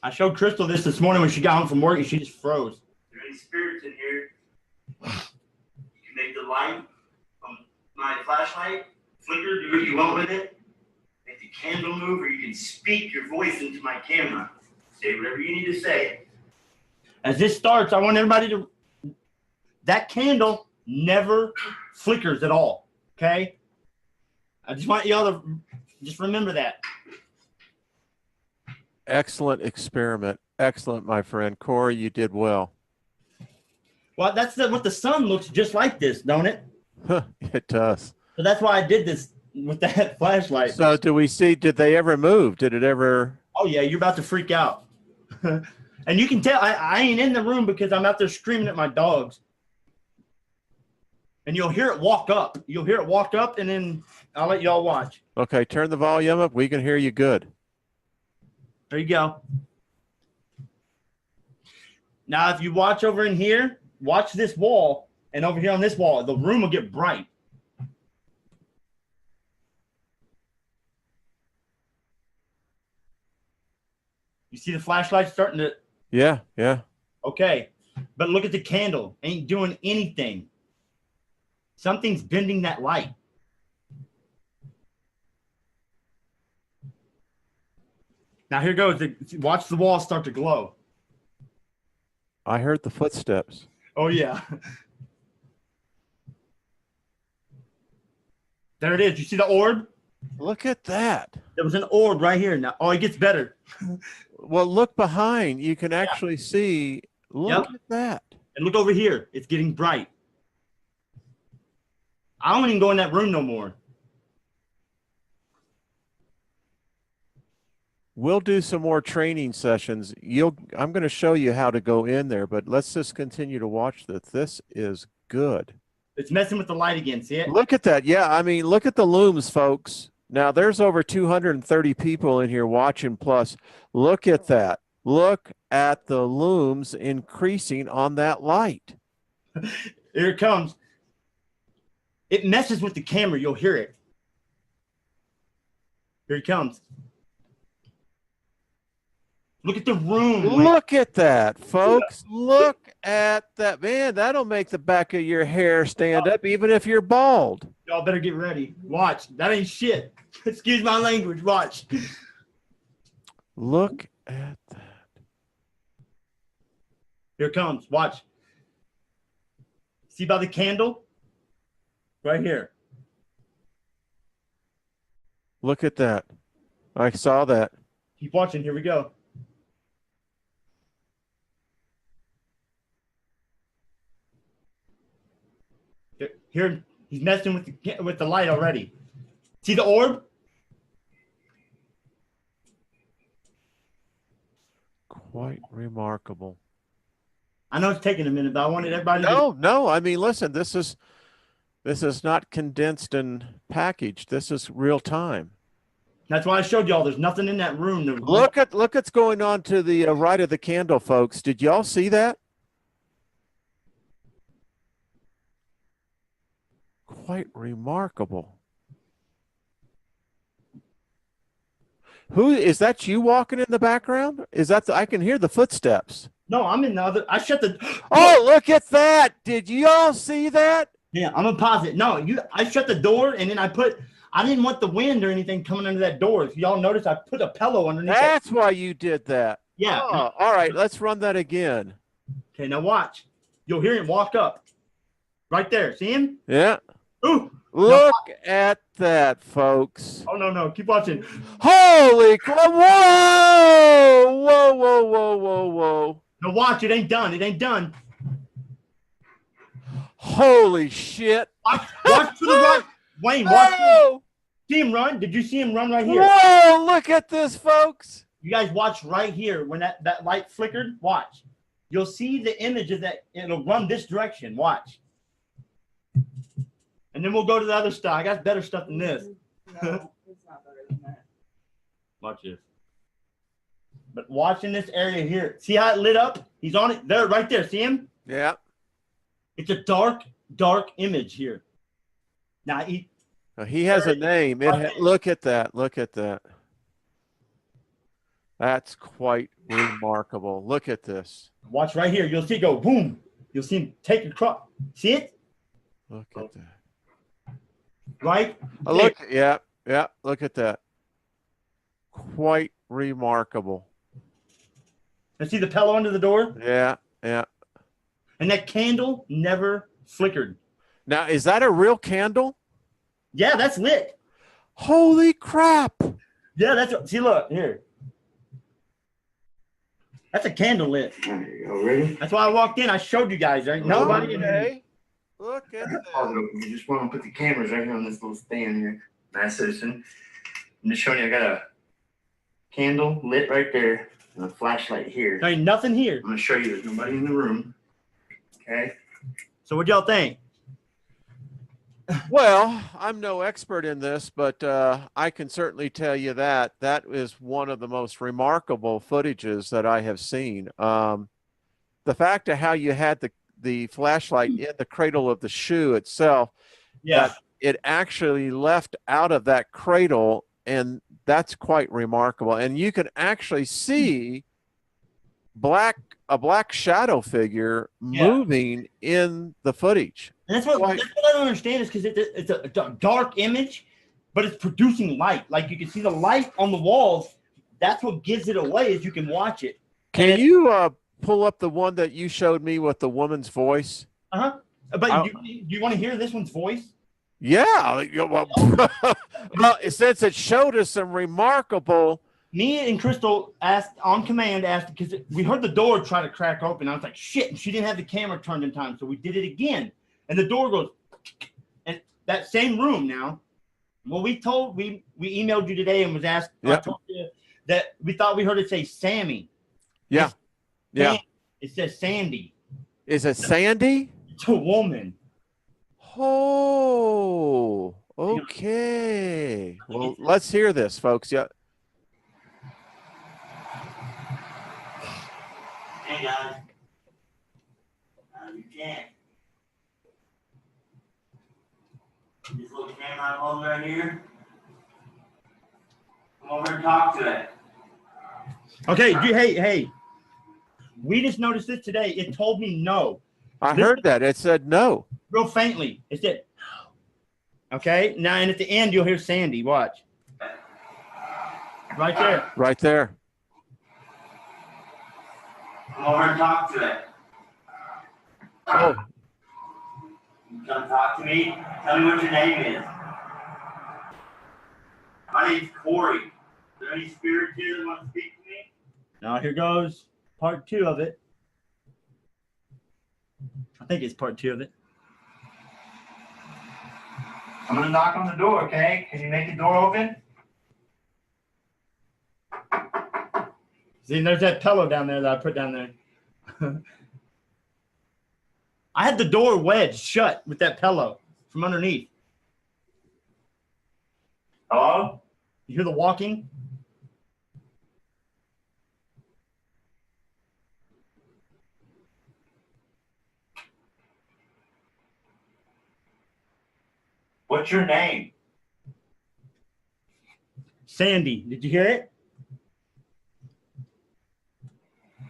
I showed Crystal this morning when she got home from work and she just froze. Is there any spirits in here? You can make the light from my flashlight flicker, do what you want with it. Make the candle move, or you can speak your voice into my camera. Say whatever you need to say. As this starts, I want everybody to, that candle never flickers at all, okay? I just want y'all to just remember that. Excellent experiment. Excellent, my friend. Corey, you did well. Well, that's what the sun looks just like this, don't it? It does. So that's why I did this with that flashlight. So did they ever move? Did it ever? Oh, yeah, you're about to freak out. And you can tell I ain't in the room because I'm out there screaming at my dogs. And you'll hear it walk up. You'll hear it walk up, and then I'll let y'all watch. Okay, turn the volume up. We can hear you good. There you go. Now, if you watch over in here, watch this wall, and over here on this wall, the room will get bright. You see the flashlight starting to... Yeah, yeah. Okay, but look at the candle. Ain't doing anything. Something's bending that light. Now here goes. Watch the wall start to glow. I heard the footsteps. Oh, yeah. There it is. You see the orb? Look at that. There was an orb right here. Now, oh, it gets better. Well, look behind. You can actually see. Look at that. And look over here. It's getting bright. I don't even go in that room no more. We'll do some more training sessions. I'm going to show you how to go in there, but let's just continue to watch this. This is good. It's messing with the light again. See it? Look at that. Yeah, I mean, look at the looms, folks. Now, there's over 230 people in here watching plus. Look at that. Look at the looms increasing on that light. Here it comes. It messes with the camera. You'll hear it. Here it comes. Look at the room. Look at that, folks. Look at that. Man, that'll make the back of your hair stand up even if you're bald. Y'all better get ready. Watch. That ain't shit. Excuse my language. Watch. Look at that. Here it comes. Watch. See by the candle? Right here. Look at that. I saw that. Keep watching. Here we go. Here, he's messing with the light already. See the orb? Quite remarkable. I know it's taking a minute, but I wanted everybody No. I mean, listen, this is not condensed and packaged. This is real time. That's why I showed y'all there's nothing in that room. Look what's going on to the right of the candle, folks. Did y'all see that? Quite remarkable. Who is that? You walking in the background? Is that I can hear the footsteps. No, I'm in the other. I shut the. Oh, look at that! Did y'all see that? Yeah, I'm gonna pause it. No, I shut the door and then I didn't want the wind or anything coming under that door. If y'all notice, I put a pillow underneath. That's why you did that. Yeah. Oh, all right, let's run that again. Okay, now watch. You'll hear him walk up. Right there. See him? Yeah. Ooh. Look at that, folks. Oh, no. Keep watching. Holy crap. Whoa. Now watch. It ain't done. Holy shit. Watch to the right. Wayne, watch him. Oh! See him run? Did you see him run right here? Whoa, look at this, folks. You guys watch right here when that light flickered. Watch. You'll see the image of that. It'll run this direction. Watch. And then we'll go to the other stuff. I got better stuff than this. No, it's not better than that. Watch this. But watching this area here. See how it lit up? He's on it. There, right there. See him? Yeah. It's a dark, dark image here. Now, He has a name. Look at that. Look at that. That's quite remarkable. Look at this. watch right here. You'll see it go boom. You'll see him take a crop. See it? Look at that. Right? Oh, look. Yeah. Yeah. Look at that. Quite remarkable. And see the pillow under the door? Yeah. Yeah. And that candle never flickered. Now, is that a real candle? Yeah, that's lit. Holy crap. Yeah, that's see. Look here. That's a candle lit. There you go. Ready? That's why I walked in. I showed you guys. Right? Nobody in here. Okay. Look at that. You just want to put the cameras right here on this little stand here. Nice citizen. I'm just showing you. I got a candle lit right there and a flashlight here. There ain't nothing here. I'm gonna show you. There's nobody in the room. Okay. So what y'all think? Well, I'm no expert in this, but I can certainly tell you that is one of the most remarkable footages that I have seen. The fact of how you had the flashlight in the cradle of the shoe itself, Yeah. that it actually left out of that cradle, and that's quite remarkable. And you can actually see a black shadow figure moving in the footage. And that's what I don't understand is because it's a dark image, but it's producing light. Like you can see the light on the walls. That's what gives it away is you can watch it. Can you pull up the one that you showed me with the woman's voice? Uh-huh. But do you want to hear this one's voice? Yeah. Well, since it showed us some remarkable. Me and Crystal asked because we heard the door try to crack open. I was like, shit. And she didn't have the camera turned in time. So we did it again. And the door goes, and that same room now. Well, we emailed you today and was asked I told you that we thought we heard it say Sammy. Yeah. Yeah. It says Sandy. Is it Sandy? It's a woman. Oh, okay. Well, let's hear this, folks. Yeah. Hey guys. You can. This little camera I'm holding right here. Come over and talk to it. Okay, hey. We just noticed this today. It told me no. I heard that. It said no. Real faintly. It said no. Okay, now and at the end you'll hear Sandy. Watch. Right there. Right there. Come over and talk to it. Oh. You come talk to me. Tell me what your name is. My name's Corey. Is there any spirit here that wants to speak to me? Now here goes part 2 of it. I think it's part 2 of it. I'm gonna knock on the door, okay? Can you make the door open? See, there's that pillow down there that I put down there. I had the door wedged shut with that pillow from underneath. Hello? You hear the walking? What's your name? Sandy, did you hear it?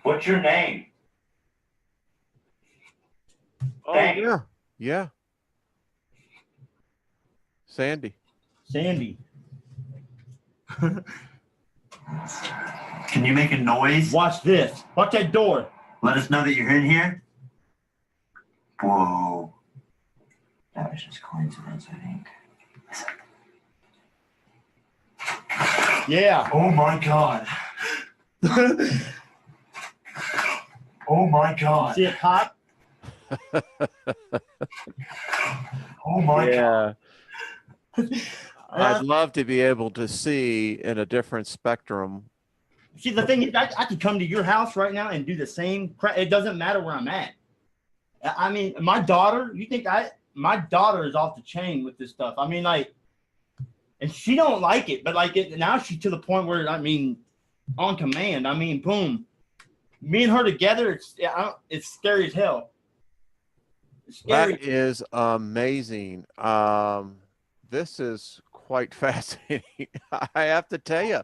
What's your name? Oh, Thanks. yeah. Yeah. Sandy. Sandy. Can you make a noise? Watch this. Watch that door. Let us know that you're in here. Whoa. That was just coincidence, I think. Yeah. Oh my God. Oh my God. See it pop? Oh my Yeah. God. I'd love to be able to see in a different spectrum. See, the thing is, I could come to your house right now and do the same crap. It doesn't matter where I'm at. I mean, my daughter, my daughter is off the chain with this stuff. I mean, like, and she don't like it, but like now she's to the point where, I mean, on command, I mean, boom, me and her together, it's scary as hell. It's scary. That is amazing. This is quite fascinating. I have to tell you.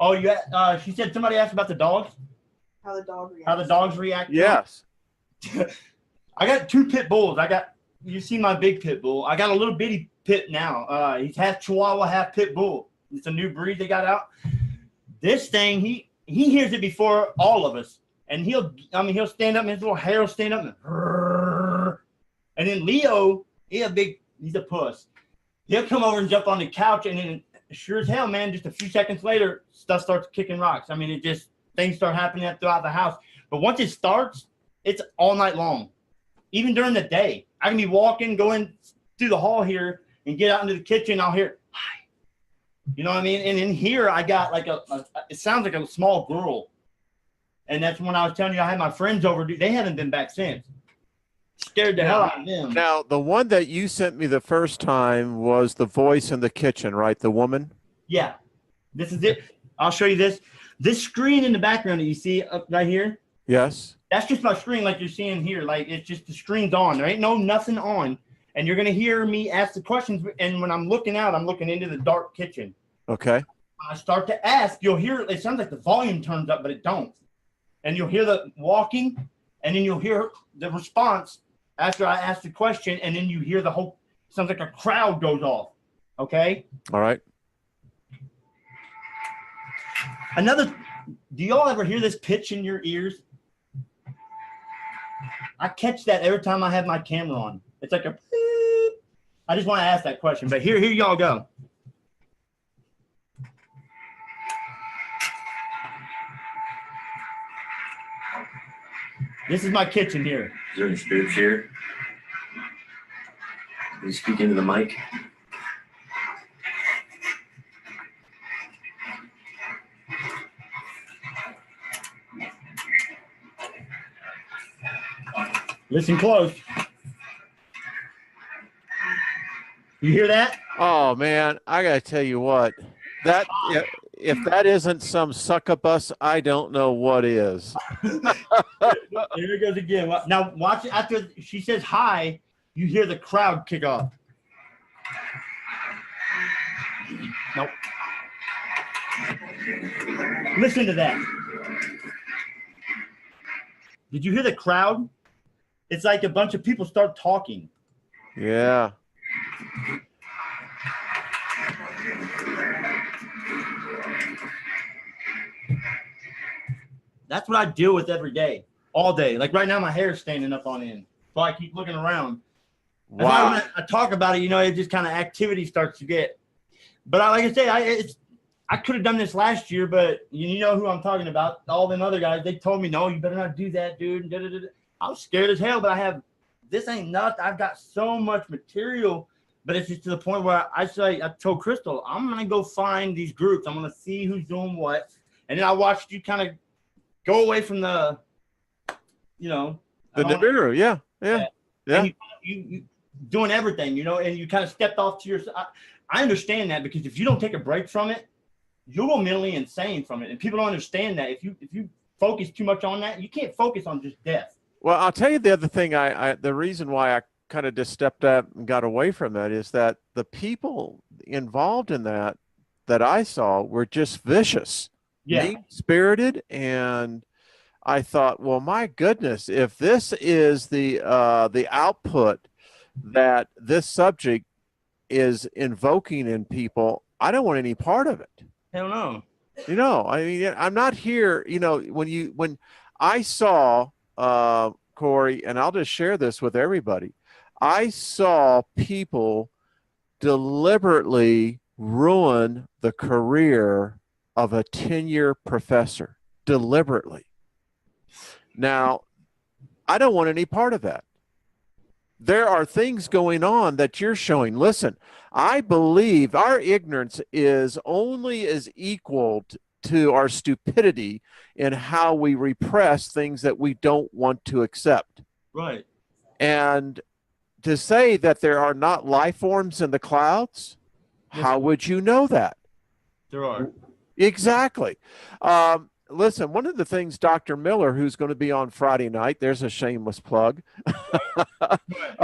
Oh, she said somebody asked about the dogs. How the dog reacts. How the dogs react. Yes. I got 2 pit bulls. You see my big pit bull. I got a little bitty pit now. He's half Chihuahua, half pit bull. It's a new breed they got out. This thing, he hears it before all of us, and he'll stand up, and his little hair will stand up, and then Leo, he's a puss. He'll come over and jump on the couch, and then sure as hell, man, just a few seconds later, stuff starts kicking rocks. I mean, things start happening throughout the house. But once it starts, it's all night long. Even during the day, I can be walking, going through the hall here, and get out into the kitchen. I'll hear, hi. You know what I mean? And in here, I got like it sounds like a small girl. And that's when I was telling you I had my friends over. They haven't been back since. Scared the hell out of them. Now, the one that you sent me the first time was the voice in the kitchen, right? The woman? Yeah. This is it. I'll show you this. This screen in the background that you see up right here. Yes. That's just my screen like you're seeing here. Like, it's just the screen's on. There ain't nothing on. And you're going to hear me ask the questions. And when I'm looking out, I'm looking into the dark kitchen. Okay. When I start to ask, you'll hear, it sounds like the volume turns up, but it don't. And you'll hear the walking, and then you'll hear the response after I ask the question, and then you hear the whole, sounds like a crowd goes off. Okay? All right. Do y'all ever hear this pitch in your ears? I catch that every time I have my camera on. It's like a beep. I just want to ask that question, but here y'all go. This is my kitchen here. Is there any spirits here? Can you speak into the mic? Listen close. You hear that? Oh, man, I got to tell you what. That if that isn't some succubus, I don't know what is. Here it goes again. Now watch it. After she says hi, you hear the crowd kick off. Nope. Listen to that. Did you hear the crowd? It's like a bunch of people start talking. Yeah. That's what I deal with every day, all day. Like right now, my hair is standing up on end, so I keep looking around. Wow. When I talk about it, you know, it just kind of activity starts to get. But like I say, I could have done this last year, but you know who I'm talking about. All them other guys, they told me, no, you better not do that, dude. I was scared as hell, but this ain't nothing. I've got so much material, but it's just to the point where I told Crystal, I'm going to go find these groups. I'm going to see who's doing what. And then I watched you kind of go away from the, you know. The Nibiru, yeah. And you doing everything, you know, and you kind of stepped off to your side. I understand that, because if you don't take a break from it, you'll go mentally insane from it. And people don't understand that. If you focus too much on that, you can't focus on just death. Well, I'll tell you the other thing. The reason why I kind of just stepped up and got away from that is that the people involved in that I saw were just vicious, mean-spirited, and I thought, well, my goodness, if this is the output that this subject is invoking in people, I don't want any part of it. Hell no. You know, I mean, I'm not here. You know, when I saw Corey, and I'll just share this with everybody, I saw people deliberately ruin the career of a 10-year professor, deliberately. Now, I don't want any part of that. There are things going on that you're showing. Listen, I believe our ignorance is only as equal to our stupidity in how we repress things that we don't want to accept. Right. And to say that there are not life forms in the clouds, how would you know that? There are. Exactly. Listen, one of the things Dr. Miller, who's going to be on Friday night, there's a shameless plug.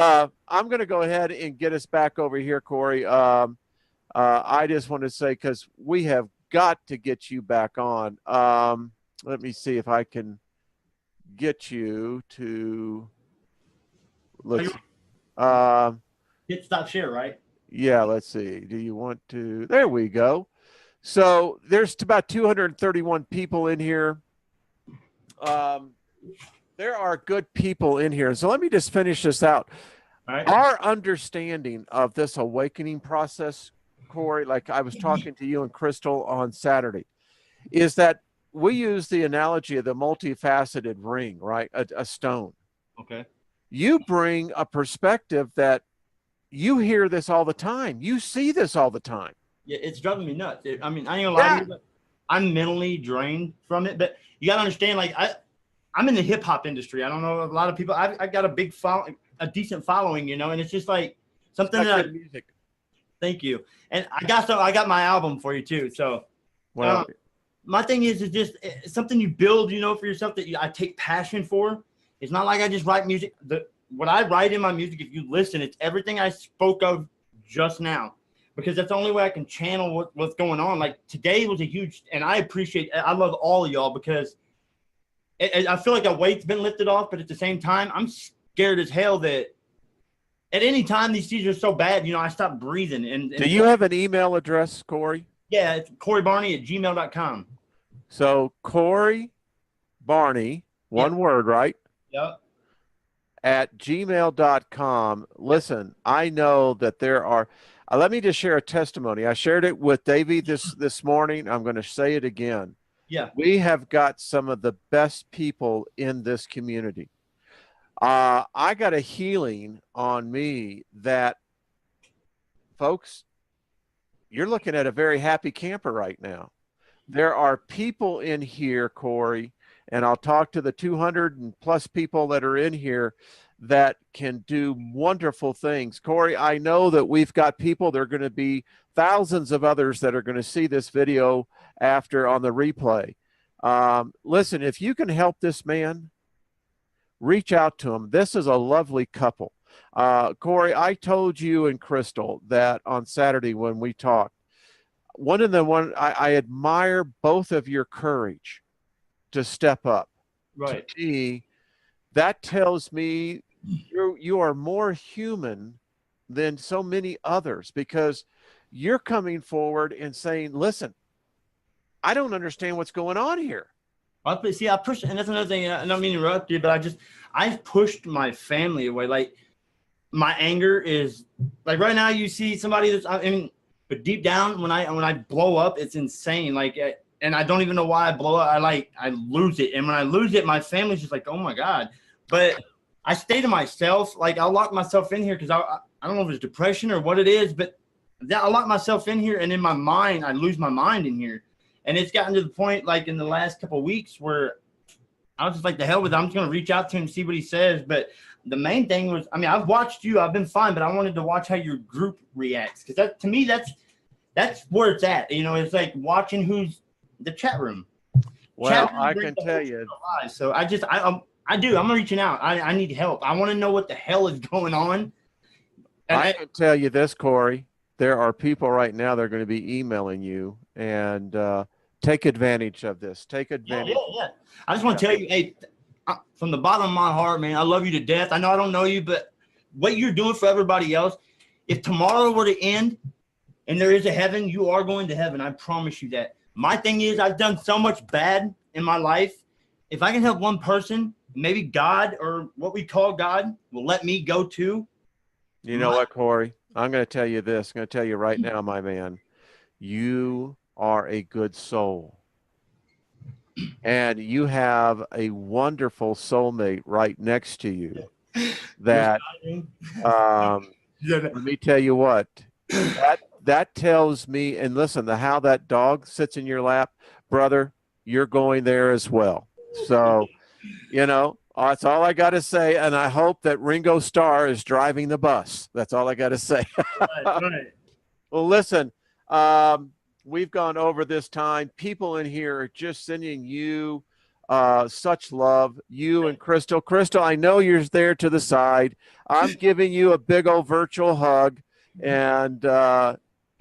I'm going to go ahead and get us back over here, Corey. I just want to say, because we have got to get you back on. Let me see if I can get you to, let's hit stop share, right? Yeah, let's see. Do you want to? There we go. So there's about 231 people in here. There are good people in here. So let me just finish this out. All right. Our understanding of this awakening process, Corey, like I was talking to you and Crystal on Saturday, is that we use the analogy of the multifaceted ring, right? A stone. Okay. You bring a perspective that you hear this all the time. You see this all the time. Yeah, it's driving me nuts. I mean, I ain't gonna lie to you, but I'm mentally drained from it. But you gotta understand, like I'm in the hip hop industry. I don't know a lot of people. I got a big a decent following, you know, and it's just like something that music. Thank you. And I got my album for you too. So, well, my thing is just something you build, you know, for yourself that I take passion for. It's not like I just write music. What I write in my music, if you listen, it's everything I spoke of just now, because that's the only way I can channel what's going on. Like today was a huge, and I love all of y'all, because I feel like a weight's been lifted off, but at the same time, I'm scared as hell that at any time these seasons are so bad, you know, I stop breathing. And do you have an email address, Corey? Yeah, it's CoreyBarney@gmail.com. So Corey Barney, one word, right? Yep. At gmail.com. Listen, I know that there are, let me just share a testimony. I shared it with Davey this morning. I'm going to say it again. Yeah. We have got some of the best people in this community. I got a healing on me that, folks, you're looking at a very happy camper right now. There are people in here, Corey, and I'll talk to the 200 and plus people that are in here that can do wonderful things. Corey, I know that we've got people, there are going to be thousands of others that are going to see this video after on the replay. Listen, if you can help this man, reach out to him. This is a lovely couple. Corey, I told you and Crystal that on Saturday when we talked, I admire both of your courage to step up. Right. To me, that tells me you are more human than so many others, because you're coming forward and saying, listen, I don't understand what's going on here. I pushed, and that's another thing. I don't mean to interrupt you, but I've pushed my family away. Like my anger is like right now. You see somebody but deep down, when I blow up, it's insane. Like, and I don't even know why I blow up. I lose it, and when I lose it, my family's just like, oh my god. But I stay to myself. Like I'll lock myself in here because I don't know if it's depression or what it is, but I lock myself in here, and in my mind, I lose my mind in here. And it's gotten to the point, like in the last couple of weeks, where I was just like, the hell with it. I'm just going to reach out to him and see what he says. But the main thing was, I mean, I've watched you. I've been fine, but I wanted to watch how your group reacts. Because to me, that's where it's at. You know, it's like watching who's the chat room. Well, I can tell you. So I'm reaching out. I need help. I want to know what the hell is going on. And I can tell you this, Corey. There are people right now that are going to be emailing you, and take advantage of this. Take advantage. Yeah. I just want to tell you, hey, from the bottom of my heart, man, I love you to death. I know I don't know you, but what you're doing for everybody else, if tomorrow were to end and there is a heaven, you are going to heaven. I promise you that. My thing is, I've done so much bad in my life. If I can help one person, maybe God, or what we call God, will let me go too. You know what, Corey? I'm going to tell you this. I'm going to tell you right now, my man, you are a good soul. and you have a wonderful soulmate right next to you that let me tell you what, that tells me, and listen, how that dog sits in your lap, brother, you're going there as well. So, you know, that's all I got to say. And I hope that Ringo Starr is driving the bus. That's all I got to say. Right. Well, listen, we've gone over this time. People in here are just sending you such love. You and Crystal. Crystal, I know you're there to the side. I'm giving you a big old virtual hug. And yeah,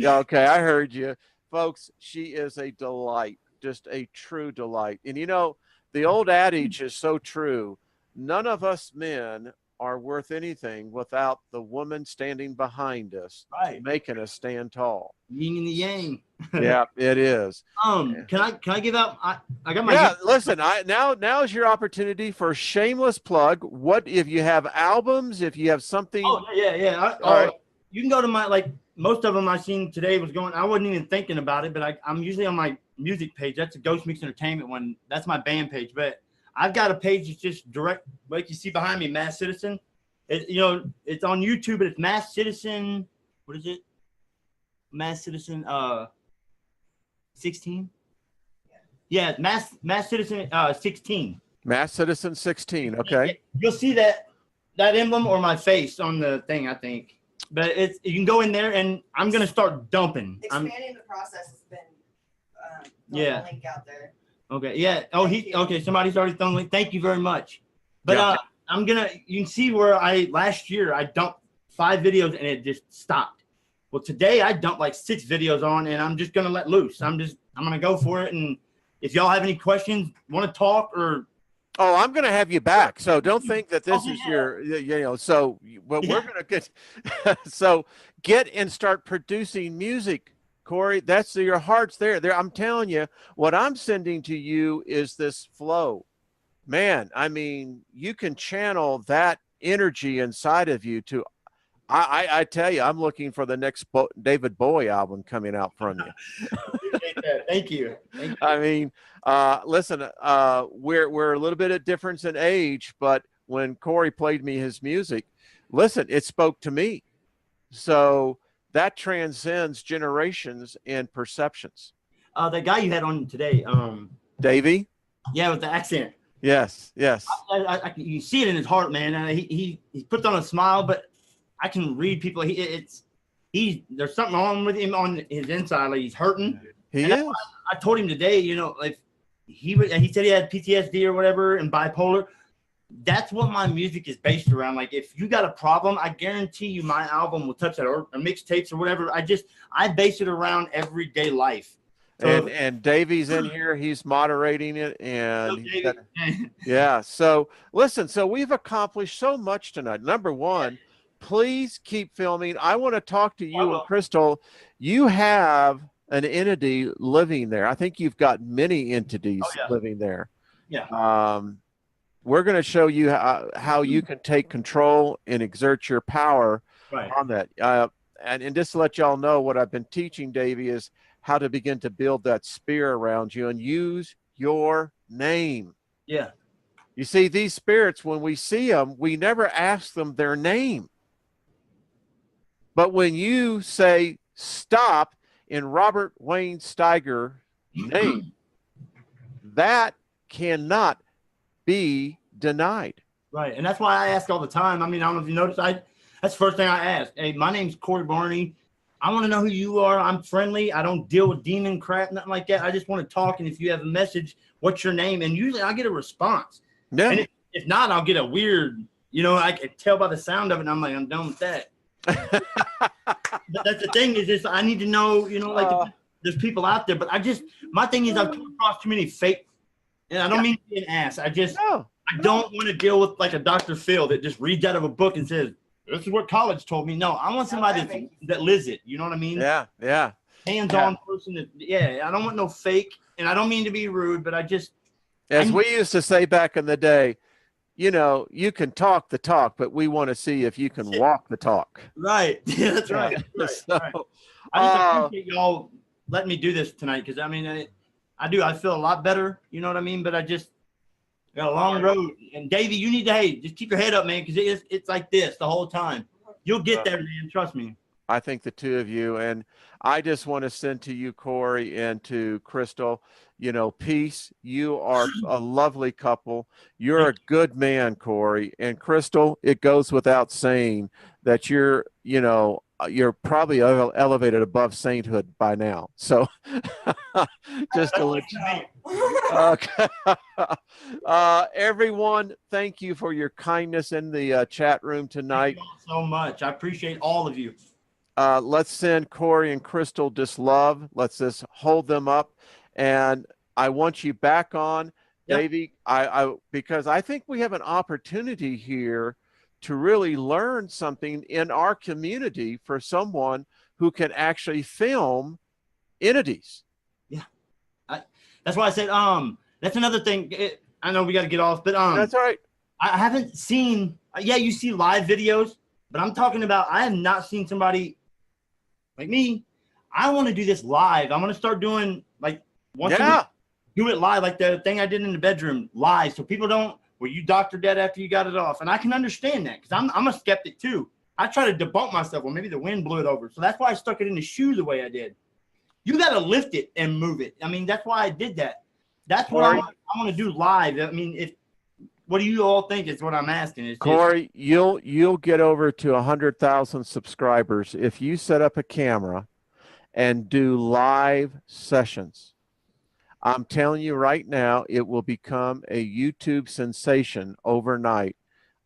okay, I heard you. Folks, she is a delight, just a true delight. And you know, the old adage is so true. None of us men are worth anything without the woman standing behind us, Right, making us stand tall. Yin and the yang. Yeah, it is. Can I give out? I got my. Yeah, listen. Now is your opportunity for a shameless plug. What if you have albums? If you have something? Oh yeah. All right. You can go to my most of them I seen today was going. I wasn't even thinking about it, but I'm usually on my music page. That's a Ghost Mix Entertainment one. That's my band page, but I've got a page that's just direct, like you see behind me, Mass Citizen. It's on YouTube, but it's Mass Citizen. What is it? Mass Citizen 16. Yeah, Mass Citizen 16. Mass Citizen 16. Okay. You'll see that emblem or my face on the thing, I think. But you can go in there, and I'm gonna start dumping. Expanding the process has been Yeah. link out there. Okay. Yeah. Oh, okay. Somebody's already thrown link. Thank you very much. But Yeah. You can see where last year I dumped 5 videos and it just stopped. Well, today I dumped like 6 videos on, and I'm just gonna let loose. I'm gonna go for it. And if y'all have any questions, want to talk or. Oh, I'm going to have you back. So don't think that this is your, so what we're going to get, so get and start producing music, Corey. That's your heart's there. I'm telling you, what I'm sending to you is this flow. Man, I mean, you can channel that energy inside of you to, I tell you, I'm looking for the next David Bowie album coming out from you. Thank you. I mean, listen, we're a little bit of difference in age, but when Corey played me his music, listen, it spoke to me. So that transcends generations and perceptions. The guy you had on today, Davey? Yeah, with the accent. Yes. You see it in his heart, man. He puts on a smile, but I can read people. There's something wrong with him on his inside. Like he's hurting. He is. I told him today, if he said he had PTSD or whatever and bipolar. That's what my music is based around. Like if you got a problem, I guarantee you my album will touch that, or mixtapes or whatever. I base it around everyday life. So and Davey's in here. He's moderating it. And yeah. So listen, so we've accomplished so much tonight. Number one, please keep filming. I want to talk to you and Crystal. You have an entity living there. I think you've got many entities living there. Yeah. We're going to show you how you can take control and exert your power on that. And just to let y'all know, what I've been teaching Davey is how to begin to build that sphere around you and use your name. Yeah. You see, these spirits, when we see them, we never ask them their name. But when you say stop in Robert Wayne Steiger's name, that cannot be denied. Right. And that's why I ask all the time. I mean, I don't know if you noticed, that's the first thing I ask. Hey, my name's Corey Barney. I want to know who you are. I'm friendly. I don't deal with demon crap, nothing like that. I just want to talk. And if you have a message, what's your name? And usually I'll get a response. Yeah. And if not, I'll get a weird, I can tell by the sound of it. And I'm like, I'm done with that. But that's the thing is I need to know, there's people out there. But my thing is I've come across too many fake, and I don't mean to be an ass. I don't want to deal with like a Dr. Phil that just reads out of a book and says, this is what college told me. No, I want somebody that lives it. You know what I mean? Yeah. Hands-on person. I don't want no fake. And I don't mean to be rude, but as we used to say back in the day, you can talk the talk, but we want to see if you can walk the talk. Right. Yeah, that's right. Right. I just appreciate y'all letting me do this tonight because, I do. I feel a lot better. You know what I mean? But I just got a long road. And Davey, you need to, hey, just keep your head up, man, because it's like this the whole time. You'll get there, man. Trust me. I think the two of you, and I just want to send to you, Corey, and to Crystal, you know, peace. You are a lovely couple. You're a good man, Corey. And Crystal, it goes without saying that you're, you know, you're probably elevated above sainthood by now. So just to let you know. Okay. Everyone, thank you for your kindness in the chat room tonight. Thank you all so much. I appreciate all of you. Let's send Corey and Crystal just love. Let's just hold them up. And I want you back on, Yep. Davey, because I think we have an opportunity here to really learn something in our community for someone who can actually film entities. Yeah. That's why I said, that's another thing. I know we got to get off, but That's all right. I haven't seen, yeah, you see live videos, but I'm talking about, I have not seen somebody like me. I want to do this live. I'm going to start doing like once a week, do it live, like the thing I did in the bedroom live. So people don't, well, you doctored that after you got it off. And I can understand that because I'm a skeptic too. I try to debunk myself. Well, maybe the wind blew it over. So that's why I stuck it in the shoe the way I did. You got to lift it and move it. I mean, that's why I did that. That's what I want to do live. I mean, what do you all think is what I'm asking? It's Corey, you'll get over to 100,000 subscribers if you set up a camera and do live sessions. I'm telling you right now, it will become a YouTube sensation overnight.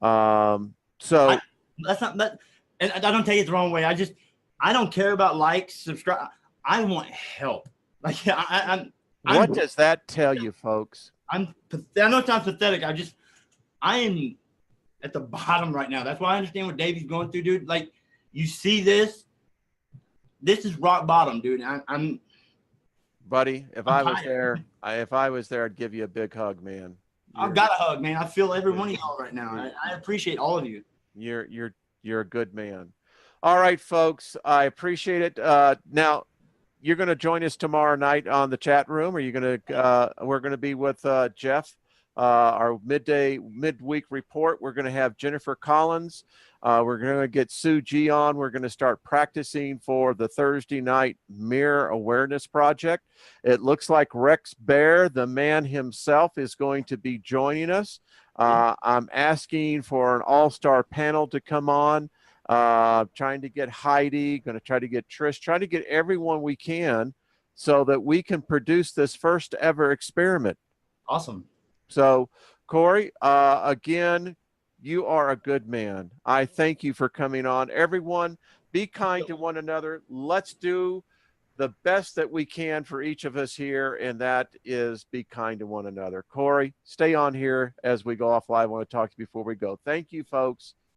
That's not that, and I don't take it the wrong way. I don't care about likes, subscribe. I want help. Like what does that tell you, folks? I know it sounds pathetic. I am at the bottom right now. That's why I understand what Davey's going through, dude. Like, you see this is rock bottom, dude. Buddy, if I was there, I'd give you a big hug, man. I've got a hug, man. I feel every one of y'all right now. I appreciate all of you. You're a good man. All right, folks, I appreciate it. Now, you're going to join us tomorrow night on the chat room. Or you're going to? We're going to be with Jeff. Our midweek report. We're going to have Jennifer Collins. We're going to get Sue G on. We're going to start practicing for the Thursday night Mirror Awareness Project. It looks like Rex Bear, the man himself, is going to be joining us. I'm asking for an all-star panel to come on. Trying to get Heidi, going to try to get Trish, trying to get everyone we can so that we can produce this first ever experiment. Awesome. So, Corey, again, you are a good man. I thank you for coming on. Everyone, be kind to one another. Let's do the best that we can for each of us here, and that is be kind to one another. Corey, stay on here as we go off live. I want to talk to you before we go. Thank you, folks.